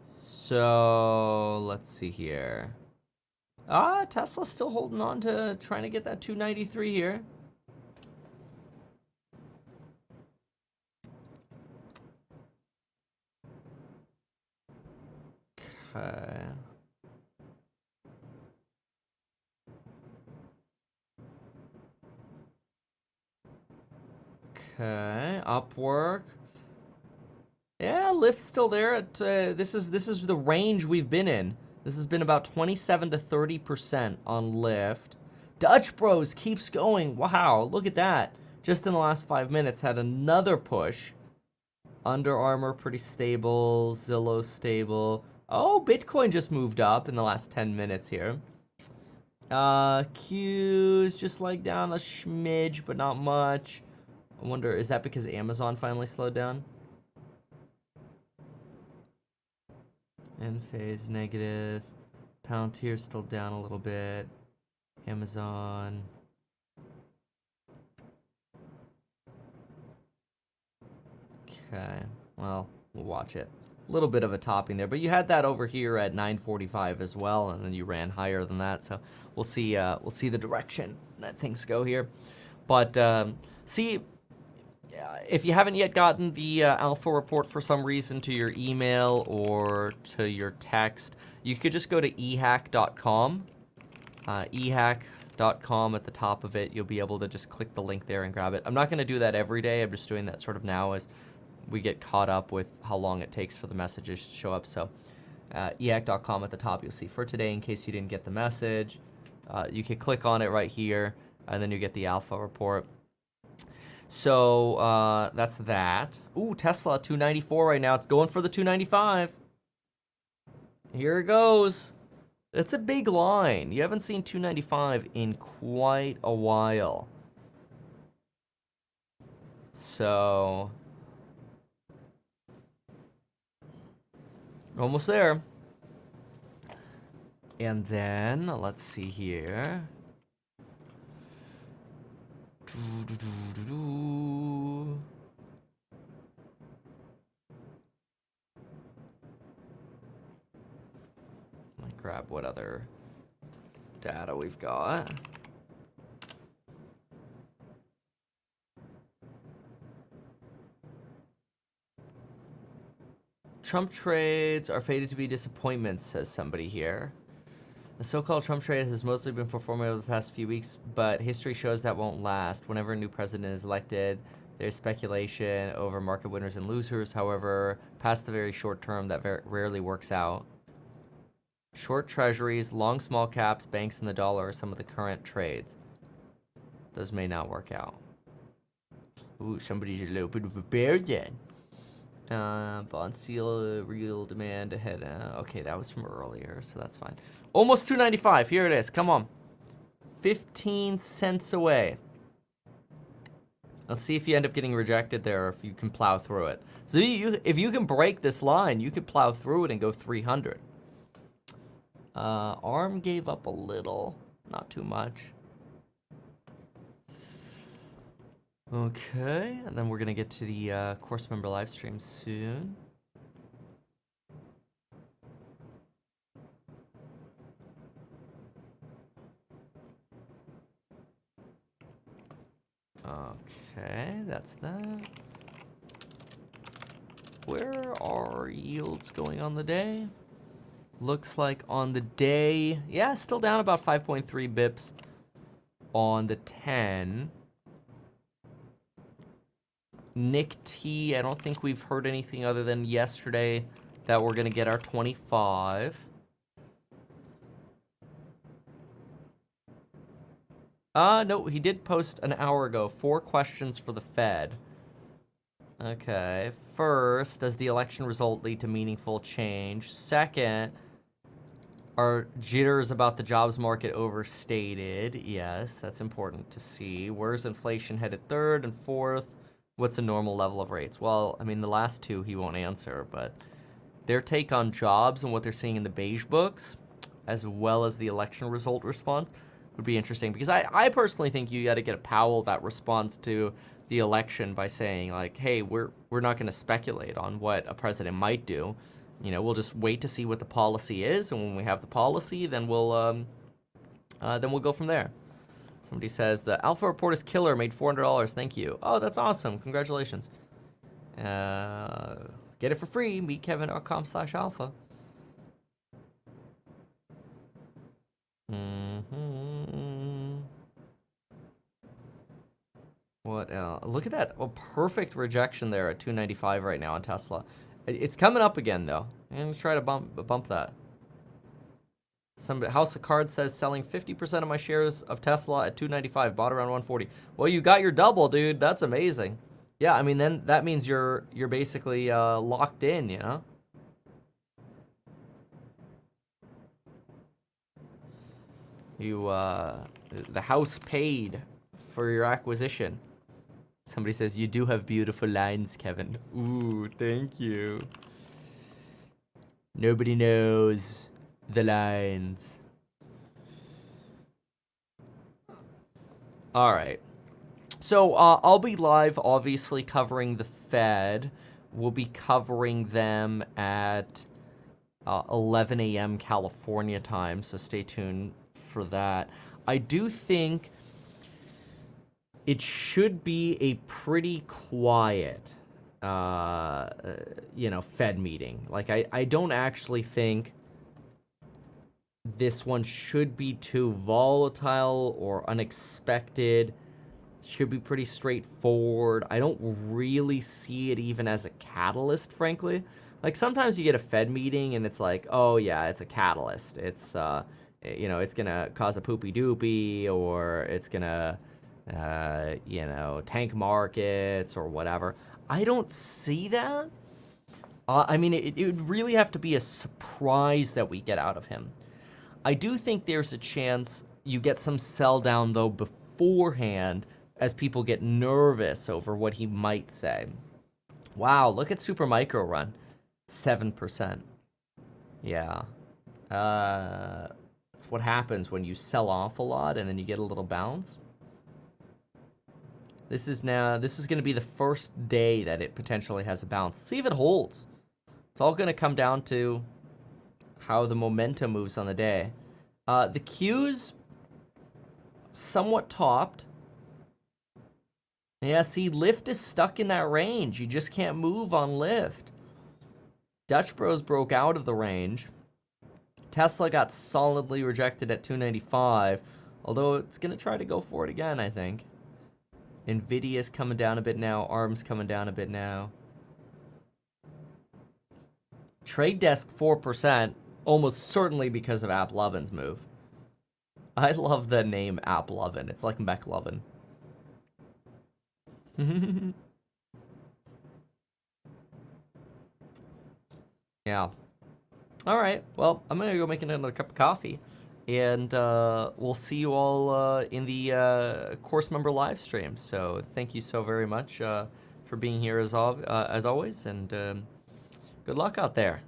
So let's see here. Tesla's still holding on to trying to get that 293 here. Okay. Okay, Upwork. Yeah, Lyft's still there. This is the range we've been in. This has been about 27 to 30% on Lyft. Dutch Bros keeps going. Wow, look at that. Just in the last 5 minutes, had another push. Under Armour pretty stable. Zillow stable. Oh, Bitcoin just moved up in the last 10 minutes here. Q's just like down a smidge, but not much. I wonder, is that because Amazon finally slowed down? Enphase negative. Palantir still down a little bit. Amazon. Okay, well, we'll watch it. A little bit of a topping there, but you had that over here at 945 as well, and then you ran higher than that. So we'll see the direction that things go here. But see, if you haven't yet gotten the alpha report for some reason to your email or to your text, you could just go to ehack.com. Ehack.com at the top of it, you'll be able to just click the link there and grab it. I'm not going to do that every day. I'm just doing that sort of now as we get caught up with how long it takes for the messages to show up. So ehack.com at the top, you'll see for today in case you didn't get the message. You can click on it right here, and then you get the alpha report. So that's that. Ooh, Tesla 294 right now. It's going for the 295. Here it goes. It's a big line. You haven't seen 295 in quite a while. So almost there. And then let's see here. Let me grab what other data we've got. Trump trades are fated to be disappointments, says somebody here. The so-called Trump trade has mostly been performing over the past few weeks, but history shows that won't last. Whenever a new president is elected, there's speculation over market winners and losers. However, past the very short term, that rarely works out. Short treasuries, long small caps, banks, and the dollar are some of the current trades. Those may not work out. Ooh, somebody's a little bit of a bear then. Bond seal, real demand ahead. Okay, that was from earlier, so that's fine. Almost 295. Here it is. Come on. 15 cents away. Let's see if you end up getting rejected there or if you can plow through it. So if you can break this line, you could plow through it and go 300. ARM gave up a little. Not too much. Okay, and then we're going to get to the course member live stream soon. Okay, that's that. Where are yields going on the day? Looks like on the day, yeah, still down about 5.3 bips on the 10. Nick T, I don't think we've heard anything other than yesterday that we're going to get our 25. No, he did post an hour ago 4 questions for the Fed. Okay. First, does the election result lead to meaningful change? Second, are jitters about the jobs market overstated? Yes, that's important to see. Where's inflation headed? Third, and fourth, what's a normal level of rates? Well, I mean, the last two he won't answer, but their take on jobs and what they're seeing in the beige books, as well as the election result response, would be interesting. Because I personally think you got to get a Powell that responds to the election by saying, like, hey, we're not going to speculate on what a president might do. You know, we'll just wait to see what the policy is, and when we have the policy, then we'll go from there. Somebody says the Alpha Report is killer, made $400. Thank you. Oh, that's awesome. Congratulations. Get it for free. Meetkevin.com/alpha. What else? Look at that. Oh, perfect rejection there at 295 right now on Tesla. It's coming up again, though. And let's try to bump that. Somebody, House of Cards says selling 50% of my shares of Tesla at 295, bought around 140. Well, you got your double, dude. That's amazing. Yeah, I mean, then that means you're basically locked in, you know? You the house paid for your acquisition. Somebody says you do have beautiful lines, Kevin. Ooh, thank you. Nobody knows the lines. All right. So I'll be live, obviously, covering the Fed. We'll be covering them at 11 a.m. California time, so stay tuned for that. I do think it should be a pretty quiet, Fed meeting. Like, I don't actually think this one should be too volatile or unexpected. Should be pretty straightforward. I don't really see it even as a catalyst, frankly. Like, sometimes you get a Fed meeting and it's like, oh yeah, it's a catalyst. It's, it's gonna cause a poopy doopy, or it's gonna, tank markets or whatever. I don't see that. I mean, it would really have to be a surprise that we get out of him. I do think there's a chance you get some sell down, though, beforehand, as people get nervous over what he might say. Wow, look at Supermicro run. 7%. Yeah. That's what happens when you sell off a lot and then you get a little bounce. This is going to be the first day that it potentially has a bounce. See if it holds. It's all going to come down to how the momentum moves on the day. The Q's somewhat topped. Yeah, see, lift is stuck in that range. You just can't move on lift. Dutch Bros broke out of the range. Tesla got solidly rejected at 295, although it's going to try to go for it again, I think. Nvidia's coming down a bit now. ARM's coming down a bit now. Trade Desk 4%, almost certainly because of AppLovin's move. I love the name AppLovin. It's like McLovin. Yeah. All right. Well, I'm going to go make another cup of coffee. And we'll see you all in the course member live stream. So thank you so very much for being here as always. And good luck out there.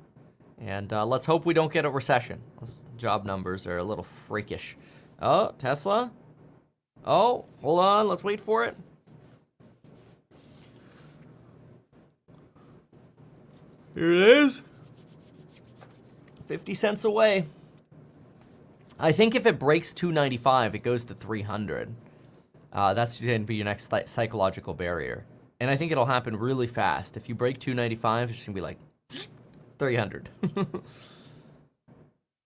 And let's hope we don't get a recession. Those job numbers are a little freakish. Oh, Tesla? Oh, hold on. Let's wait for it. Here it is. 50 cents away. I think if it breaks 295, it goes to 300. That's going to be your next psychological barrier. And I think it'll happen really fast. If you break 295, it's going to be like 300.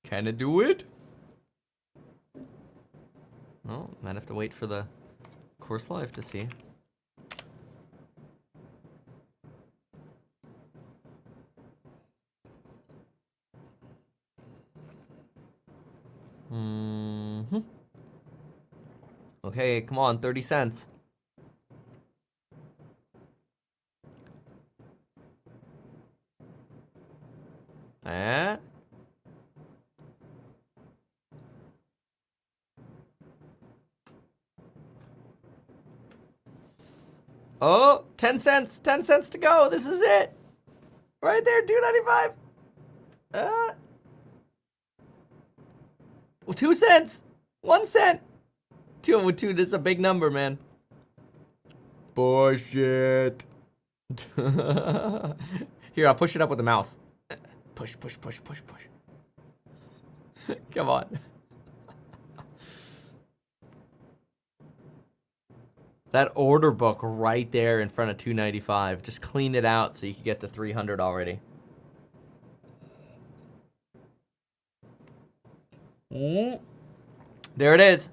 Can it do it? Oh, might have to wait for the course live to see. Okay, come on, 30 cents. Eh? Oh, 10 cents. 10 cents to go. This is it. Right there, 2.95. 2 cents. 1 cent. 2 this is a big number, man. Bullshit. Here, I'll push it up with the mouse. Push, push, push, push, push. Come on. That order book right there in front of 295. Just clean it out so you can get to 300 already. There it is.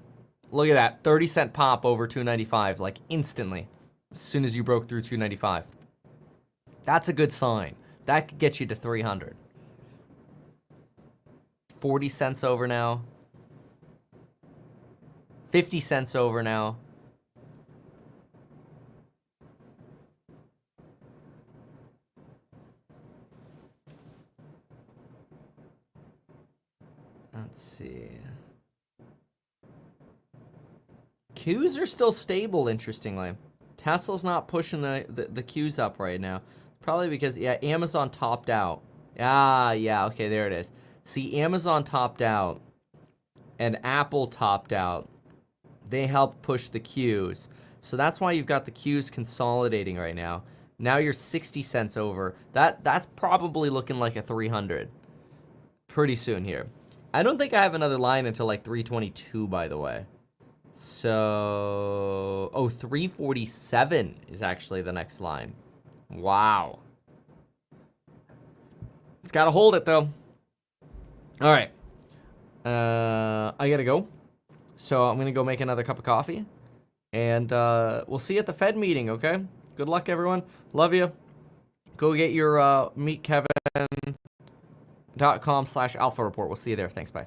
Look at that. 30-cent pop over 295, like instantly. As soon as you broke through 295. That's a good sign. That could get you to 300. 40 cents over now. 50 cents over now. Let's see. Qs are still stable, interestingly. Tesla's not pushing the Qs up right now. Probably because, yeah, Amazon topped out. Yeah, okay, there it is. See, Amazon topped out and Apple topped out. They helped push the Qs. So that's why you've got the Qs consolidating right now. Now you're 60 cents over. That's probably looking like a 300 pretty soon here. I don't think I have another line until like 322, by the way. So, 347 is actually the next line. Wow. It's got to hold it, though. All right. I got to go. So I'm going to go make another cup of coffee. And we'll see you at the Fed meeting, okay? Good luck, everyone. Love you. Go get your meetkevin.com/alpha report. We'll see you there. Thanks, bye.